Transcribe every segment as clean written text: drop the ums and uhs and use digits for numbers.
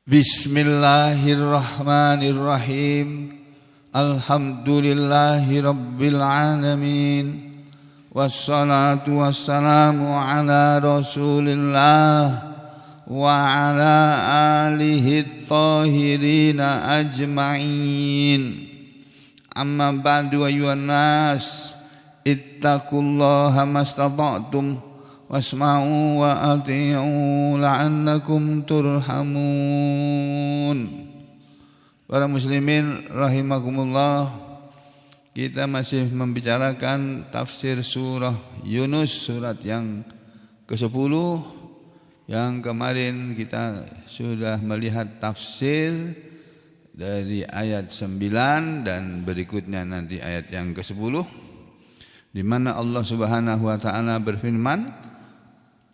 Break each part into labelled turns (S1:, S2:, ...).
S1: Bismillahirrahmanirrahim. Alhamdulillahi rabbil alamin. Wassalatu wassalamu ala rasulillah wa ala alihi thahirina ajma'in. Amma ba'du ayyuhan nas, ittaqullaha mastata'tum wasma'u wa ati'u la'annakum turhamun. Para muslimin rahimakumullah, kita masih membicarakan tafsir surah Yunus, surat yang ke-10. Yang kemarin kita sudah melihat tafsir dari ayat 9 dan berikutnya nanti ayat yang ke-10, di mana Allah Subhanahu wa taala berfirman.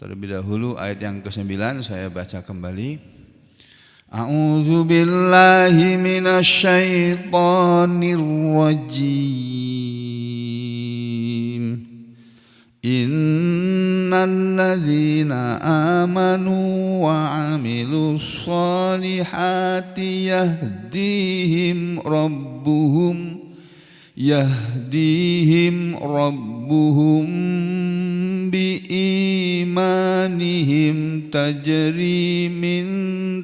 S1: Terlebih dahulu ayat yang ke-9 saya baca kembali. A'udzu billahi minasyaitonir rajim. Innal ladzina amanu wa 'amilus shalihati yahdihim rabbuhum biimanihim tajri min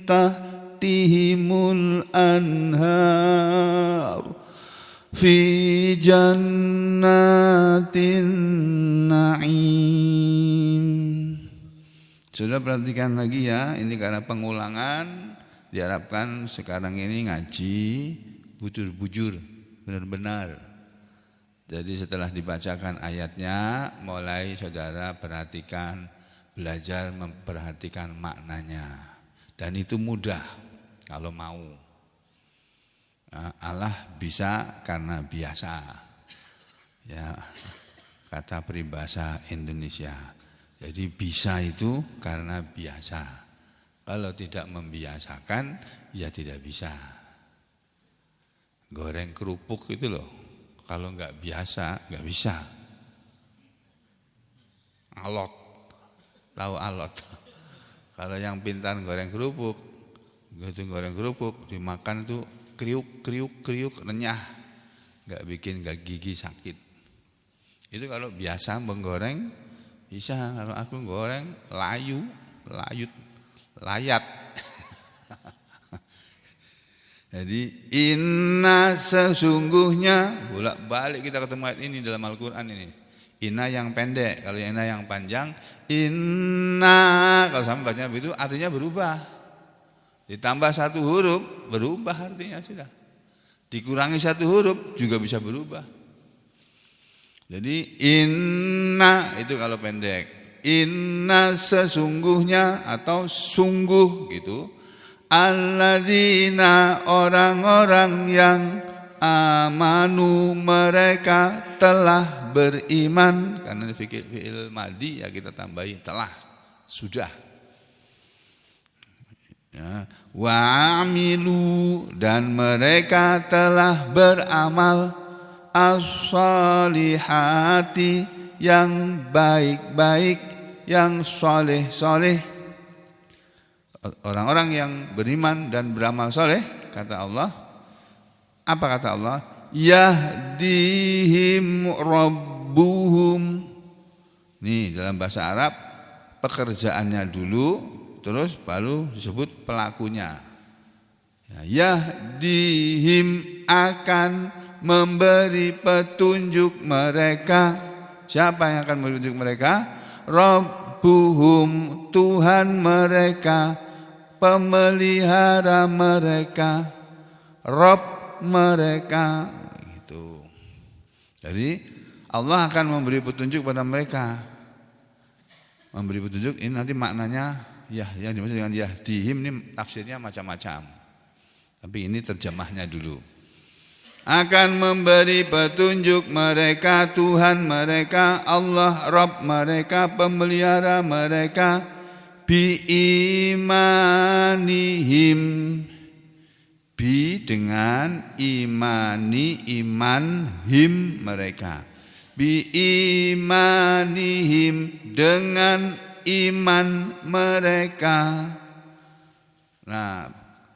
S1: tahtihimul anhar fi jannatin na'im. Sudah perhatikan lagi ya, ini karena pengulangan, diharapkan sekarang ini ngaji bujur-bujur, benar-benar. Jadi setelah dibacakan ayatnya, mulai saudara perhatikan, belajar memperhatikan maknanya. Dan itu mudah kalau mau. Allah bisa karena biasa. Ya, kata peribahasa Indonesia. Jadi bisa itu karena biasa. Kalau tidak membiasakan, ya tidak bisa. Goreng kerupuk itu loh. Kalau nggak biasa, nggak bisa. Alot, tahu alot. Kalau yang pintar goreng kerupuk, dimakan itu kriuk, renyah, nggak bikin gigi sakit. Itu kalau biasa menggoreng bisa. Kalau aku goreng layat. Jadi inna sesungguhnya, bolak-balik kita ketemu ayat ini dalam Al-Quran ini. Inna yang pendek, kalau yang inna yang panjang, inna kalau sama bacanya begitu artinya berubah. Ditambah satu huruf berubah artinya sudah. Dikurangi satu huruf juga bisa berubah. Jadi inna itu kalau pendek, inna sesungguhnya atau sungguh gitu. Alladzina orang-orang yang amanu mereka telah beriman, karena fi'il madhi ya kita tambahin telah, sudah. Ya, wa amilu dan mereka telah beramal as-salihati yang baik-baik, yang soleh-soleh. Orang-orang yang beriman dan beramal soleh, kata Allah. Apa kata Allah? Yahdihim rabbuhum. Nih dalam bahasa Arab pekerjaannya dulu, terus baru disebut pelakunya. Yahdihim akan memberi petunjuk mereka. Siapa yang akan memberi petunjuk mereka? Rabbuhum, Tuhan mereka, pemelihara mereka, Rabb mereka gitu. Jadi Allah akan memberi petunjuk pada mereka. Memberi petunjuk ini nanti maknanya ya, yang dimaksud dengan yahdihim ini tafsirnya macam-macam. Tapi ini terjemahnya dulu. Akan memberi petunjuk mereka, Tuhan mereka, Allah Rabb mereka, pemelihara mereka, biimanihim, bi dengan imani, iman, him mereka, biimanihim dengan iman mereka. Nah,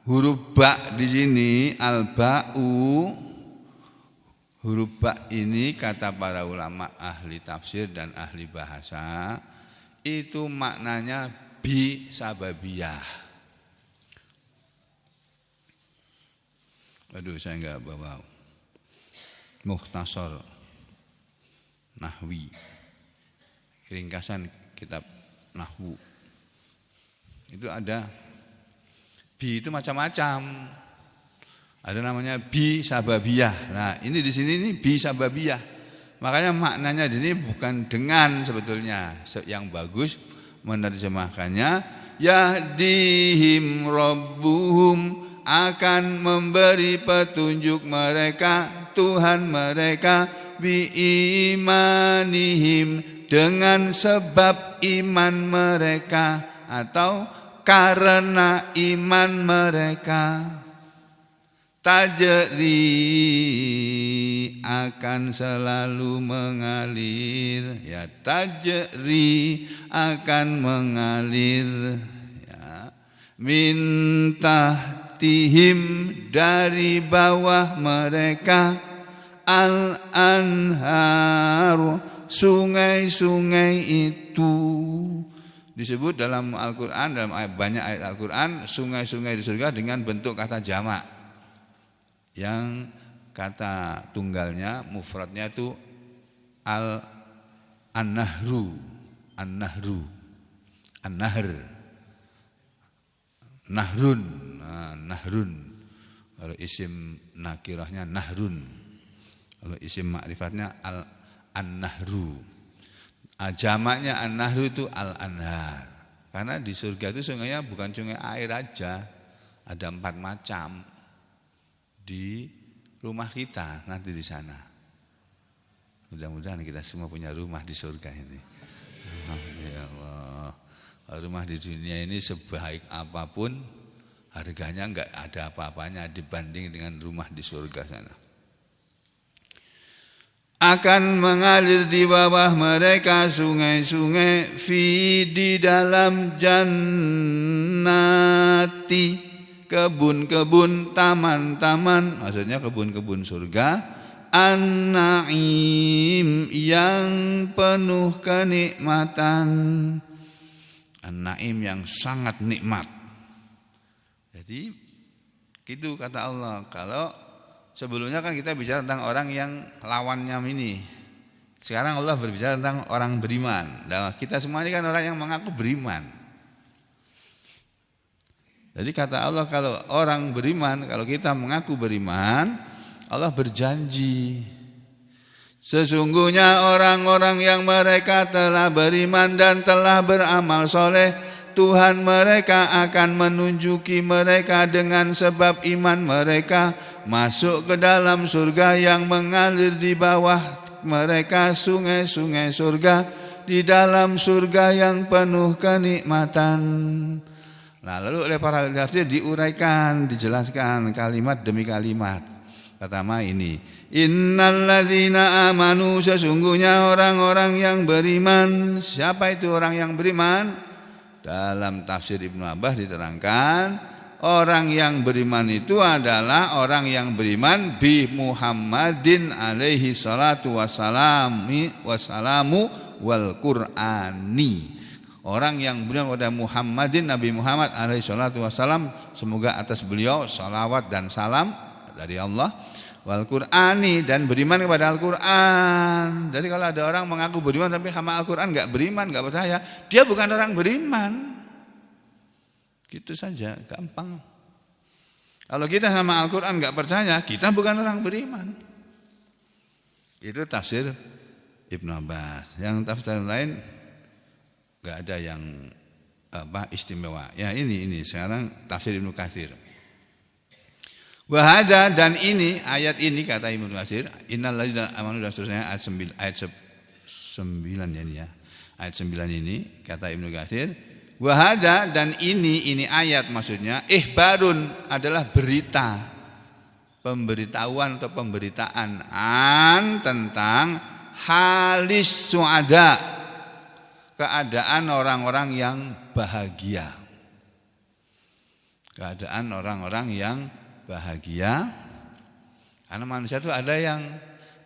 S1: huruf ba di sini al-ba'u, huruf ba ini kata para ulama ahli tafsir dan ahli bahasa itu maknanya bi sababiyah. Aduh, saya enggak bawa Mukhtasar Nahwi, ringkasan kitab Nahwu. Itu ada bi itu macam-macam. Ada namanya bi sababiyah. Nah, ini di sini ini bi sababiyah. Makanya maknanya di sini bukan dengan sebetulnya. Yang bagus menerjemahkannya yahdihim rabbuhum, akan memberi petunjuk mereka Tuhan mereka bi imanihim, dengan sebab iman mereka atau karena iman mereka. Tajri, akan selalu mengalir, ya tajri, akan mengalir, ya min tahtihim, dari bawah mereka al-anhar, sungai-sungai itu. Disebut dalam Al-Quran, dalam banyak ayat Al-Quran, sungai-sungai di surga dengan bentuk kata jamak. Yang kata tunggalnya, mufradnya itu an-nahru, an-nahru, an-nahr, nahrun, nahrun. Kalau isim nakirahnya nahrun, kalau isim ma'rifatnya an-nahru. Jamaknya an-nahru itu al-anhar. Karena di surga itu sungainya bukan sungai air aja, ada 4 macam. Di rumah kita nanti di sana. Mudah-mudahan kita semua punya rumah di surga ini. Ya Allah. Rumah di dunia ini sebaik apapun harganya enggak ada apa-apanya dibanding dengan rumah di surga sana. Akan mengalir di bawah mereka sungai-sungai di dalam jannati, kebun-kebun, taman-taman, maksudnya kebun-kebun surga, an-naim, yang penuh kenikmatan, an-naim yang sangat nikmat. Jadi gitu kata Allah. Kalau sebelumnya kan kita bicara tentang orang yang lawannya ini, sekarang Allah berbicara tentang orang beriman. Nah, kita semua ini kan orang yang mengaku beriman. Jadi kata Allah, kalau orang beriman, kalau kita mengaku beriman, Allah berjanji, sesungguhnya orang-orang yang mereka telah beriman dan telah beramal soleh, Tuhan mereka akan menunjuki mereka dengan sebab iman mereka masuk ke dalam surga yang mengalir di bawah mereka sungai-sungai surga, di dalam surga yang penuh kenikmatan. Nah, lalu oleh para tafsir diuraikan, dijelaskan kalimat demi kalimat. Pertama ini, innalladzina amanu, sesungguhnya orang-orang yang beriman. Siapa itu orang yang beriman? Dalam tafsir Ibnu Abbas diterangkan, orang yang beriman itu adalah orang yang beriman bi Muhammadin alaihi salatu wassalamu wal Qur'ani. Orang yang beriman pada Muhammadin, Nabi Muhammad alaihi salatu wassalam, semoga atas beliau salawat dan salam dari Allah, wal Qur'ani, dan beriman kepada Al-Quran. Jadi kalau ada orang mengaku beriman tapi sama Al-Quran enggak beriman, enggak percaya, dia bukan orang beriman. Gitu saja, gampang. Kalau kita sama Al-Quran enggak percaya, kita bukan orang beriman. Itu tafsir Ibnu Abbas. Yang tafsir lain enggak ada yang istimewa. Ya ini sekarang tafsir Ibnu Katsir. Wahada, dan ini ayat ini kata Ibnu Katsir, innal ladzina amanu dan seterusnya ayat 9 ya ini ya. Ayat 9 ini kata Ibnu Katsir, wahada, dan ini ayat maksudnya ihbarun, adalah berita, pemberitahuan atau pemberitaan tentang halis suada, keadaan orang-orang yang bahagia. Keadaan orang-orang yang bahagia. Karena manusia itu ada yang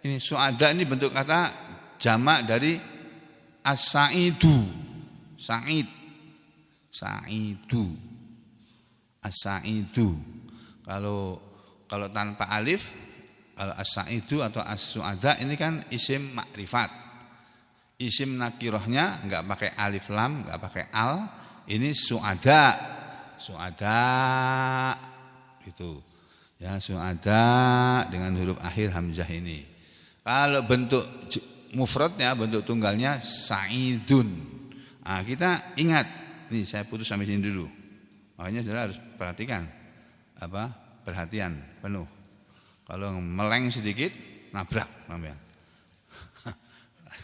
S1: ini suada ini bentuk kata jamak dari as-saidu. Said. Saidu. As-saidu. Kalau tanpa alif, kalau as-saidu atau as-suada ini kan isim makrifat. Isim nakirahnya enggak pakai alif lam, enggak pakai al. Ini suada. Suada itu. Ya, suada dengan huruf akhir hamzah ini. Kalau bentuk mufradnya, bentuk tunggalnya saidun. Nah, kita ingat. Nih saya putus sampai sini dulu. Makanya saudara harus perhatikan. Perhatian penuh. Kalau meleng sedikit nabrak sampean.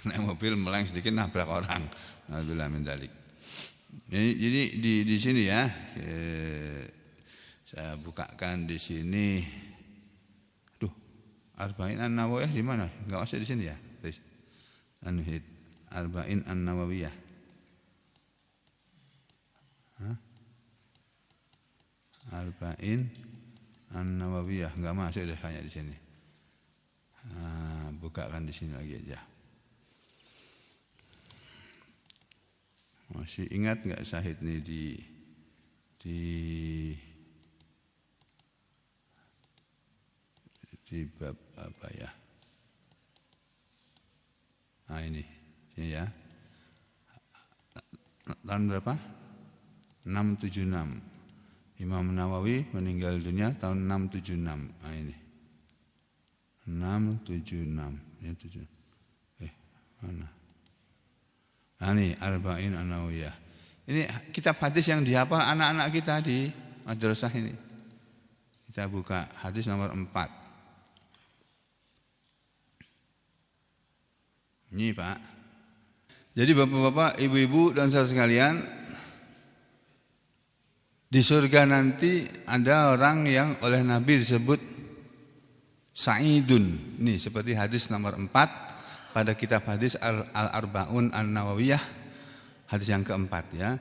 S1: Naik mobil meleng sedikit nabrak orang. Alhamdulillah min dzalik. Jadi di sini ya. Saya bukakan di sini. Duh, Arba'in An-Nawawiyah di mana? Enggak usah di sini ya. Anhid Arba'in An-Nawawiyah. Arba'in An-Nawawiyah enggak masuk deh hanya di sini. Bukakan di sini lagi aja. Masih ingat enggak Syahid nih di bab apa ya? Nah ini ya. Tahun berapa? 676. Imam Nawawi meninggal dunia tahun 676. Nah ini. 676. Ya 7. Mana? Nah ini Arba'in An-Nawawiyah. Ini kitab hadis yang dihafal anak-anak kita di madrasah ini. Kita buka hadis nomor 4. Ini Pak. Jadi bapak-bapak, ibu-ibu dan saudara sekalian, di surga nanti ada orang yang oleh Nabi disebut Sa'idun. Ini seperti hadis nomor 4 pada kitab hadis Al-Arba'un An-Nawawiyah, hadis yang keempat ya.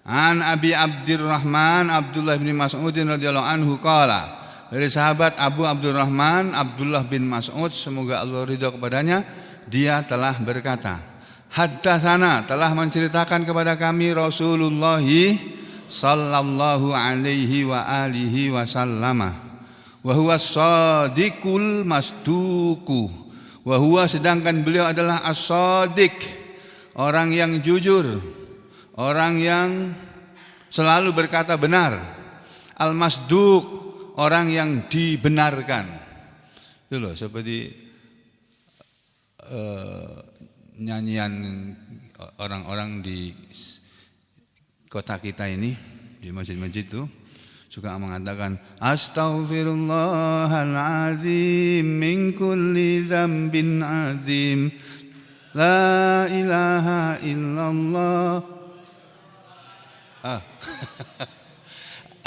S1: An Abi Abdurrahman Abdullah bin Mas'ud radhiyallahu anhu qala. Dari sahabat Abu Abdurrahman Abdullah bin Mas'ud, semoga Allah ridha kepadanya, dia telah berkata, haddatsana, telah menceritakan kepada kami Rasulullah sallallahu alaihi wa alihi wasallama, wa huwa shadiqul masduku, wa huwa, sedangkan beliau adalah as-shadiq, orang yang jujur, orang yang selalu berkata benar, al-masduq, orang yang dibenarkan. Itu loh, seperti nyanyian orang-orang di kota kita ini, di masjid-masjid itu suka mengatakan astaghfirullahaladzim min kulli dzambin adzim, la ilaha illallah.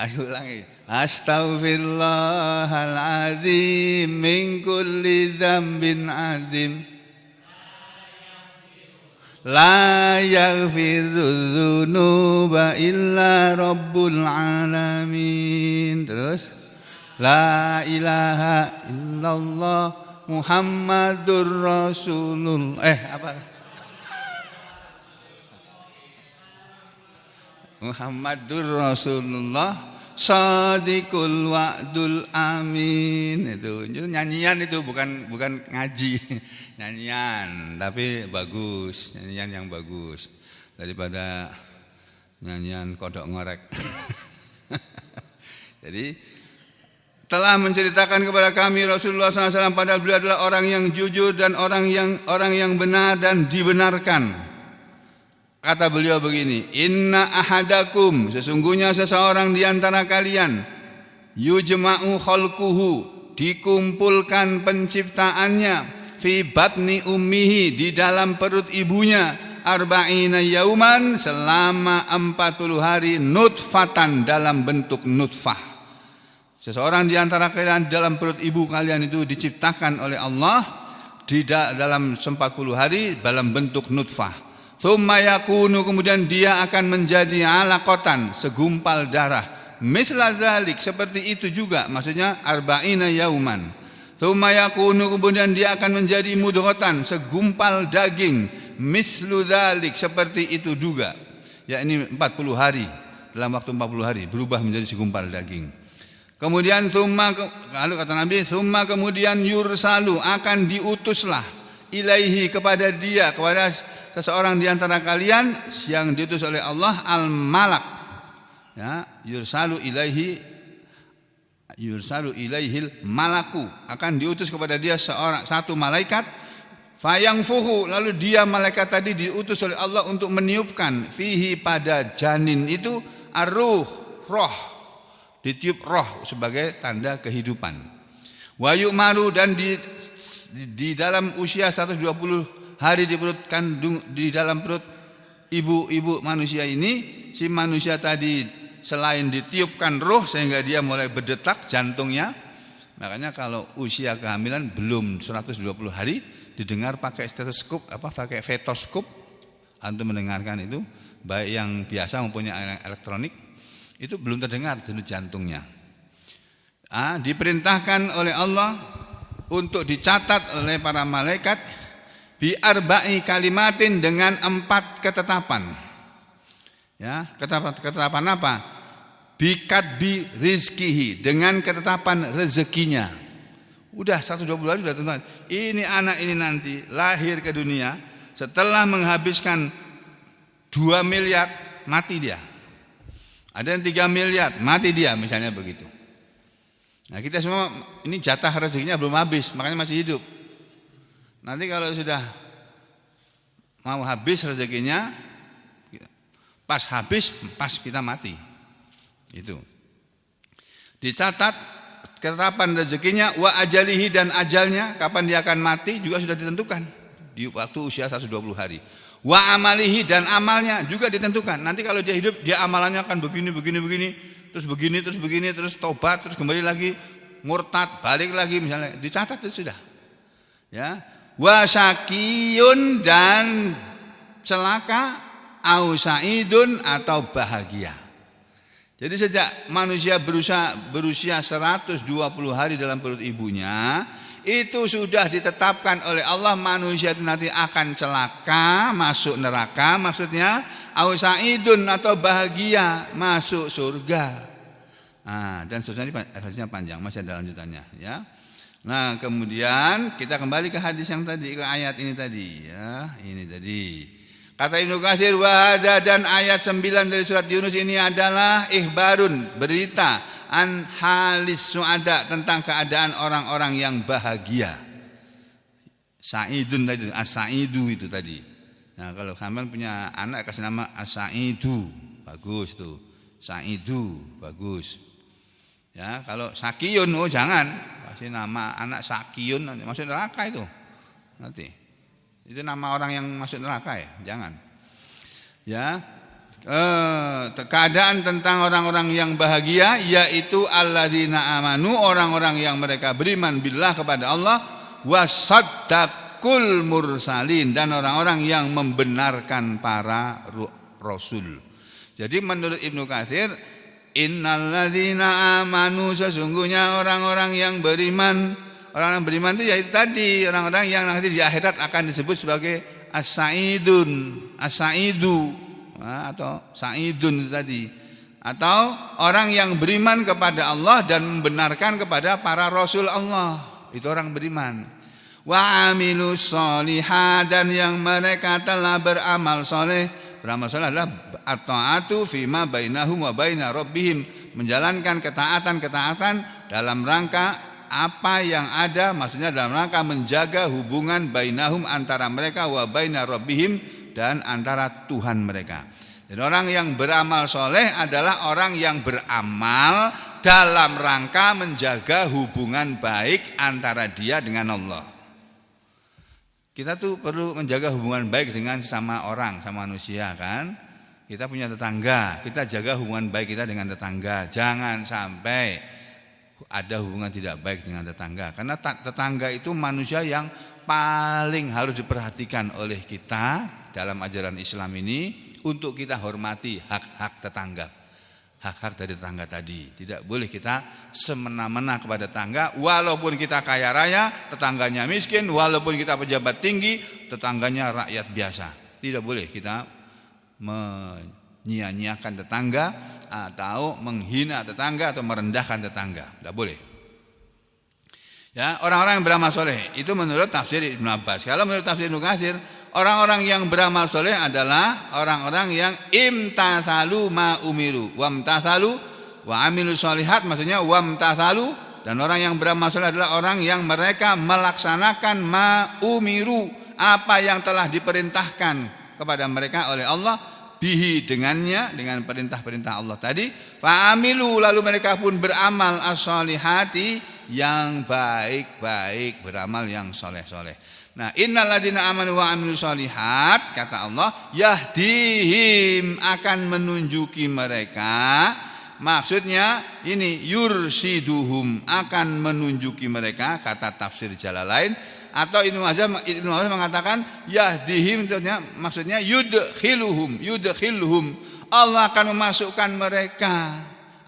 S1: Ayo ulangi. Astaghfirullahaladzim min kulli dzambin adzim, la yaghfiru dzunuba illa rabbul alamin. Terus la ilaha illallah Muhammadur Rasulullah. Muhammadur Rasulullah Shadiqul wa'dul amin. Itu nyanyian, itu bukan ngaji. Nyanyian tapi bagus, nyanyian yang bagus daripada nyanyian kodok ngorek. Jadi telah menceritakan kepada kami Rasulullah SAW, padahal beliau adalah orang yang jujur dan orang yang benar dan dibenarkan. Kata beliau begini, inna ahadakum, sesungguhnya seseorang di antara kalian, yujma'u khalquhu, dikumpulkan penciptaannya, fi batni ummihi, di dalam perut ibunya, arba'ina yauman, selama 40 hari, nutfatan, dalam bentuk nutfah. Seseorang di antara kalian dalam perut ibu kalian itu diciptakan oleh Allah di dalam 40 hari dalam bentuk nutfah. Tsumma yakunu, kemudian dia akan menjadi alaqatan, segumpal darah, misla dzalik, seperti itu juga, maksudnya arba'ina yauman. Tsumma yakunu, kemudian dia akan menjadi mudghatan, segumpal daging, mislu dzalik, seperti itu juga, yakni 40 hari, dalam waktu 40 hari berubah menjadi segumpal daging. Kemudian lalu kata Nabi, tsumma kemudian yursalu, akan diutuslah, ilaihi, kepada dia, kepada seseorang di antara kalian yang diutus oleh Allah, al-malak, ya, yursalu ilaihil malaku, akan diutus kepada dia satu malaikat, fayangfuhu, lalu dia malaikat tadi diutus oleh Allah untuk meniupkan, fihi, pada janin itu, ar-ruh, roh, ditiup roh sebagai tanda kehidupan. Wa yu'maru, dan di dalam usia 120 hari di perut kandung, di dalam perut ibu manusia ini, si manusia tadi selain ditiupkan roh sehingga dia mulai berdetak jantungnya. Makanya kalau usia kehamilan belum 120 hari didengar pakai stetoskop, pakai fetoskop, antum mendengarkan itu, baik yang biasa maupun yang elektronik, itu belum terdengar denyut jantungnya. Diperintahkan oleh Allah untuk dicatat oleh para malaikat bi arba'i kalimatin, dengan 4 ketetapan. Ya, ketetapan apa? Bikatbi rizkihi, dengan ketetapan rezekinya. Udah 120 hari sudah tentukan. Ini anak ini nanti lahir ke dunia, setelah menghabiskan 2 miliar mati dia. Ada yang 3 miliar mati dia, misalnya begitu. Nah, kita semua ini jatah rezekinya belum habis, makanya masih hidup. Nanti kalau sudah mau habis rezekinya, pas habis, pas kita mati. Itu dicatat ketetapan rezekinya, wa ajalihi, dan ajalnya, kapan dia akan mati juga sudah ditentukan di waktu usia 120 hari. Wa amalihi, dan amalnya juga ditentukan. Nanti kalau dia hidup, dia amalannya akan begini, terus begini, terus tobat, terus kembali lagi murtad, balik lagi, misalnya dicatat itu sudah. Ya, wa syaqiyun, dan celaka, au sa'idun, atau bahagia. Jadi sejak manusia berusia 120 hari dalam perut ibunya, itu sudah ditetapkan oleh Allah, manusia itu nanti akan celaka, masuk neraka, maksudnya au sa'idun, atau bahagia, masuk surga. Dan seterusnya panjang, masih ada lanjutannya, ya. Nah, kemudian kita kembali ke hadis yang tadi, ke ayat ini tadi, ya. Ini tadi. Kata Ibnu Katsir, wahada, dan ayat 9 dari surat Yunus ini adalah ikhbarun, berita, an halis su'ada, tentang keadaan orang-orang yang bahagia. Sa'idun tadi, as-sa'idu itu tadi. Nah, kalau kalian punya anak kasih nama as-sa'idu, bagus tuh. Sa'idu, bagus. Ya, kalau sakiyun, jangan kasih nama anak sakiyun, masuk neraka itu. Nanti. Itu nama orang yang masuk neraka, ya, jangan. Ya, keadaan tentang orang-orang yang bahagia, yaitu alladzina amanu, orang-orang yang mereka beriman billah, kepada Allah, wasaddaqul mursalin, dan orang-orang yang membenarkan para rasul. Jadi menurut Ibnu Katsir, innalladzina amanu, sesungguhnya orang-orang yang beriman, orang-orang beriman itu yaitu tadi, orang-orang yang nanti di akhirat akan disebut sebagai as-sa'idun, as-sa'idu, atau sa'idun tadi, atau orang yang beriman kepada Allah dan membenarkan kepada para rasul Allah, itu orang beriman. Wa amilus sholihat, dan yang mereka telah beramal soleh. Beramal soleh adalah at-ta'atu fima bainahum wa baina rabbihim, menjalankan ketaatan dalam rangka apa yang ada, maksudnya dalam rangka menjaga hubungan bainahum, antara mereka, wa baina rabbihim, dan antara Tuhan mereka. Jadi orang yang beramal soleh adalah orang yang beramal dalam rangka menjaga hubungan baik antara dia dengan Allah. Kita tuh perlu menjaga hubungan baik dengan sesama orang, sama manusia, kan. Kita punya tetangga, kita jaga hubungan baik kita dengan tetangga. Jangan sampai ada hubungan tidak baik dengan tetangga, karena tetangga itu manusia yang paling harus diperhatikan oleh kita dalam ajaran Islam ini, untuk kita hormati hak-hak tetangga. hak-hak dari tetangga tadi. Tidak boleh kita semena-mena kepada tetangga, walaupun kita kaya raya, tetangganya miskin, walaupun kita pejabat tinggi, tetangganya rakyat biasa. Tidak boleh kita menyia-nyiakan tetangga atau menghina tetangga atau merendahkan tetangga. Tidak boleh. Ya, orang-orang yang beramal soleh itu menurut tafsir Ibnu Abbas. Kalau menurut tafsir Ibnu Katsir, orang-orang yang beramal soleh adalah orang-orang yang imtasalu ma umiru, wamtasalu wa amilu sholihat, maksudnya wamtasalu, dan orang yang beramal soleh adalah orang yang mereka melaksanakan ma umiru, apa yang telah diperintahkan kepada mereka oleh Allah, bihi dengannya, dengan perintah-perintah Allah tadi, fa'amilu, lalu mereka pun beramal as-sholihati, yang baik-baik, beramal yang soleh-soleh. Nah, innal ladzina amanu wa amilus sholihat, kata Allah, yahdihim, akan menunjuki mereka, maksudnya ini yursiduhum, akan menunjuki mereka, kata tafsir Jalalain, atau Ibnu Hazm mengatakan yahdihim, maksudnya yudkhiluhum, Allah akan memasukkan mereka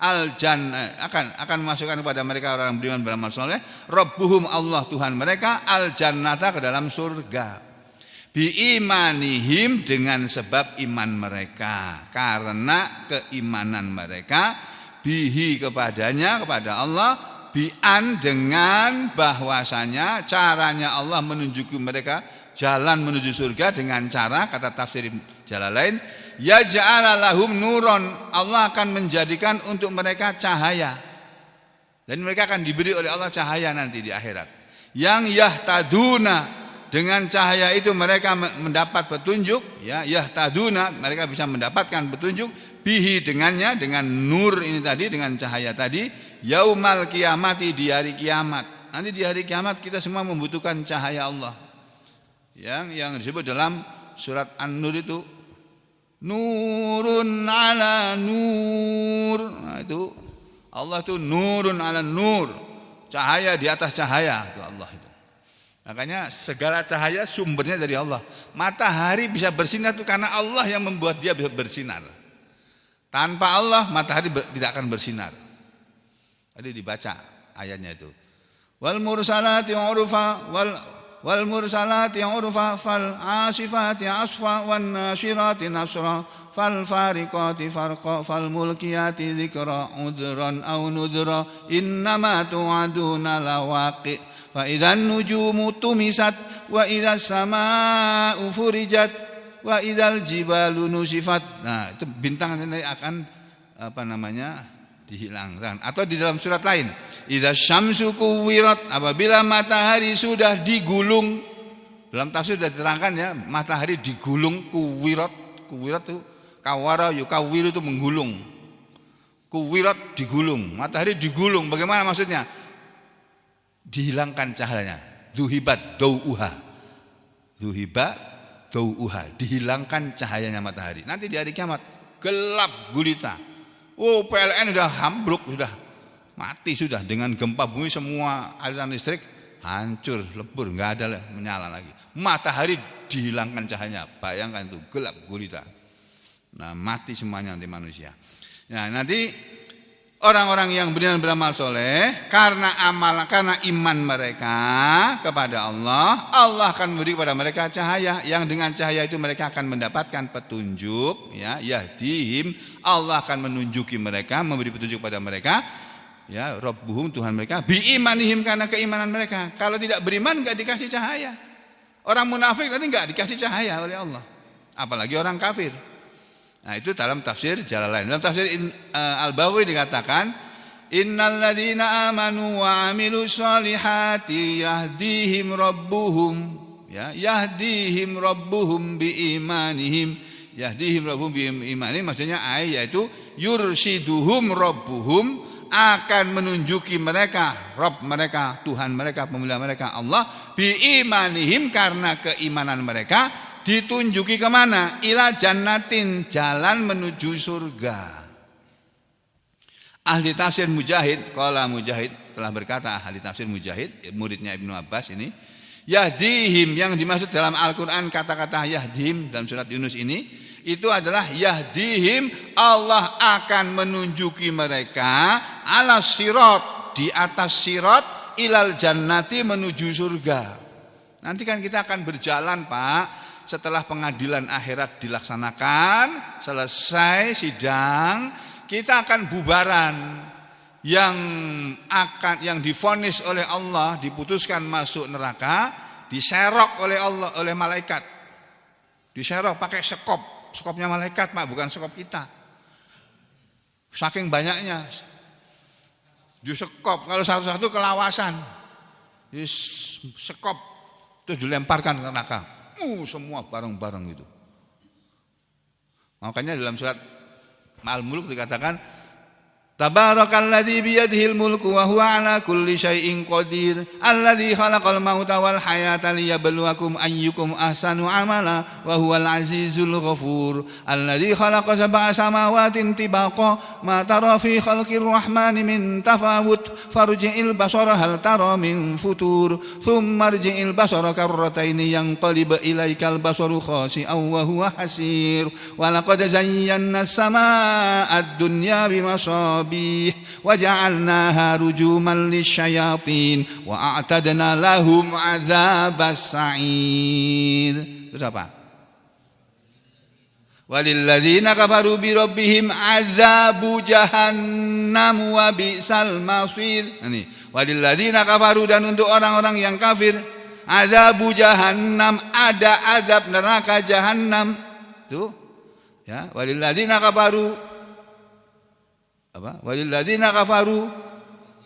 S1: al jannah, akan memasukkan kepada mereka orang beriman beramal soleh, rabbuhum, Allah Tuhan mereka, al jannata, ke dalam surga, bi imanihim, dengan sebab iman mereka, karena keimanan mereka, bihi, kepadanya, kepada Allah, bi'an, dengan bahwasanya caranya Allah menunjuki mereka jalan menuju surga dengan cara, kata tafsir Jalalain, yaj'ala lahum nuron, Allah akan menjadikan untuk mereka cahaya, dan mereka akan diberi oleh Allah cahaya nanti di akhirat, yang yahtaduna, dengan cahaya itu mereka mendapat petunjuk, ya, yahtaduna, mereka bisa mendapatkan petunjuk, bihi, dengannya, dengan nur ini tadi, dengan cahaya tadi, yaumal kiamati, di hari kiamat. Nanti di hari kiamat kita semua membutuhkan cahaya Allah, yang disebut dalam surat An-Nur itu nurun ala nur. Nah, itu Allah itu nurun ala nur, cahaya di atas cahaya, itu Allah itu. Makanya segala cahaya sumbernya dari Allah. Matahari bisa bersinar itu karena Allah yang membuat dia bisa bersinar. Tanpa Allah matahari tidak akan bersinar. Tadi dibaca ayatnya itu. Wal mursalati urfa wal mursalati urfa fal asifati asfa wan nasyirati nasra fal fariqati farqa fal mulkiyati dzikra udran aw nudra innama tu'aduna lawaqi fa idzan nujumu tumisat wa idzas samaa'u furijat wa idzal jibalu nusifat. Nah, itu bintang nanti akan dihilangkan. Atau di dalam surat lain, idzas syamsu kuwirat, apabila matahari sudah digulung. Dalam tafsir sudah diterangkan, ya, matahari digulung, kuwirat itu kawara yukawiru, itu menggulung. Kuwirat digulung, matahari digulung. Bagaimana maksudnya? Dihilangkan cahayanya. Zuhibat dau'uha, dihilangkan cahayanya matahari. Nanti di hari kiamat gelap gulita. Oh, PLN sudah ambruk, sudah mati sudah, dengan gempa bumi semua aliran listrik hancur, lebur, enggak ada menyala lagi. Matahari dihilangkan cahayanya. Bayangkan itu, gelap gulita. Nah, mati semuanya nanti manusia. Nah, nanti orang-orang yang beramal soleh karena iman mereka kepada Allah, Allah akan memberi kepada mereka cahaya, yang dengan cahaya itu mereka akan mendapatkan petunjuk, ya, yahdihim, Allah akan menunjuki mereka, memberi petunjuk pada mereka, ya, rabbuhum, Tuhan mereka, bi imanihim, karena keimanan mereka. Kalau tidak beriman enggak dikasih cahaya. Orang munafik nanti enggak dikasih cahaya oleh Allah, apalagi orang kafir. Nah, itu dalam tafsir Jalalain. Dalam tafsir Al-Baghawi dikatakan, innal ladzina amanu wa amilus sholihati yahdihim rabbuhum, ya, yahdihim rabbuhum bi imanihim, yahdihim rabbuhum bi imanihim, maksudnya yaitu yursiduhum rabbuhum, akan menunjuki mereka Rabb mereka, Tuhan mereka, pemilik mereka Allah, bi imanihim, karena keimanan mereka, ditunjuki kemana? Ila jannatin, jalan menuju surga. Ahli tafsir Mujahid, qala Mujahid, telah berkata, ahli tafsir Mujahid, muridnya Ibnu Abbas ini, yahdihim, yang dimaksud dalam Al-Quran kata-kata yahdihim dalam surat Yunus ini, Itu adalah yahdihim, Allah akan menunjuki mereka ala sirat, di atas sirat, ilal jannati, menuju surga. Nanti kan kita akan berjalan Pak, setelah pengadilan akhirat dilaksanakan, selesai sidang, kita akan bubaran. Yang divonis oleh Allah, diputuskan masuk neraka, diserok oleh Allah, oleh malaikat. Diserok pakai sekopnya malaikat Pak, bukan sekop kita. Saking banyaknya. Disekop, kalau satu-satu kelawasan. Sekop terus dilemparkan ke neraka. Semua bareng-bareng itu. Makanya dalam surat Al-Mulk dikatakan, Tabarakalladzi biyadihil mulku wa huwa ala kulli syai'in qadir alladzi khalaqal mauta wal hayata liyabluwakum ayyukum ahsanu amala wa huwal azizul ghafur alladzi khalaqa sab'a samawatin tibaqa ma tara fi khalqir rahmani min tafawut farji'il basara hal tara min futur thumma rji'il basara karrataini yanqalib ilaikal basaru khasi'an wa huwa hasir wa laqad zayyana as-samaa'a ad-dunya bimasabih وجعلناها رجوما للشياطين وأعتدنا لهم عذاب السعير. Terus apa? وَلِلَّذِينَ كَفَرُوا بِرَبِّهِمْ عَذَابُ جَهَنَّمَ وَبِئْسَ الْمَصِيرُ. وَلِلَّذِينَ كَفَرُوا, dan untuk orang-orang yang kafir, azabu jahannam, ada azab neraka jahannam. Tuh. Ya, walilladzina kafaru walilladzina kafaru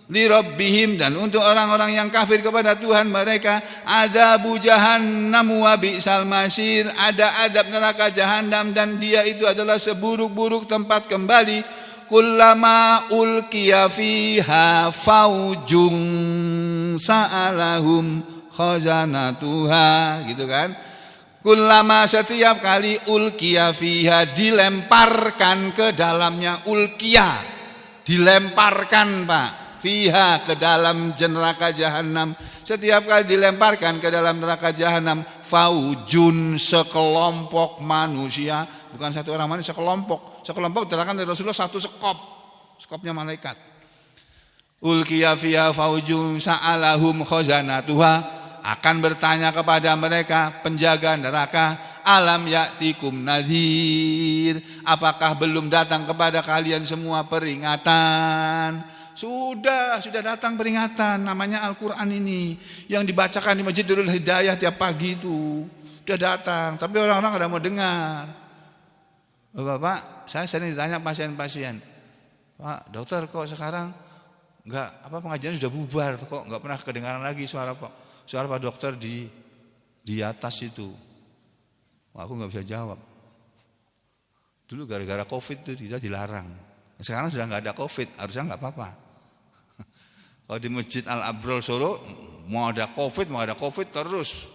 S1: li rabbihim, dan untuk orang-orang yang kafir kepada Tuhan mereka, adzabu jahannam wa bi'sal masir, ada adab neraka jahannam dan dia itu adalah seburuk-buruk tempat kembali. Kullama ulqiya fiha faujun sa'alahum khazanatuha, gitu kan. Kullama, setiap kali, ulqiya fiha, dilemparkan ke dalamnya, ulqiya dilemparkan Pak, fiha, ke dalam neraka jahanam. Setiap kali dilemparkan ke dalam neraka jahanam, faujun, sekelompok manusia, bukan satu orang manusia, sekelompok diterangkan dari Rasulullah, satu sekopnya malaikat. Ulqiya fiha faujun sa'alahum khazanatuha, akan bertanya kepada mereka penjaga neraka, alam ya'tikum nadhir, apakah belum datang kepada kalian semua peringatan? Sudah datang peringatan, namanya Al-Quran ini yang dibacakan di Masjid Nurul Hidayah tiap pagi itu. Sudah datang, tapi orang-orang tidak mau dengar. Bapak, saya sering ditanya pasien-pasien, Pak, dokter kok sekarang pengajian sudah bubar, kok enggak pernah kedengaran lagi suara Pak dokter di atas itu. Aku nggak bisa jawab. Dulu gara-gara COVID itu kita dilarang. Sekarang sudah nggak ada COVID, harusnya nggak apa-apa. Kalau di Masjid Al-Abrol Solo mau ada COVID terus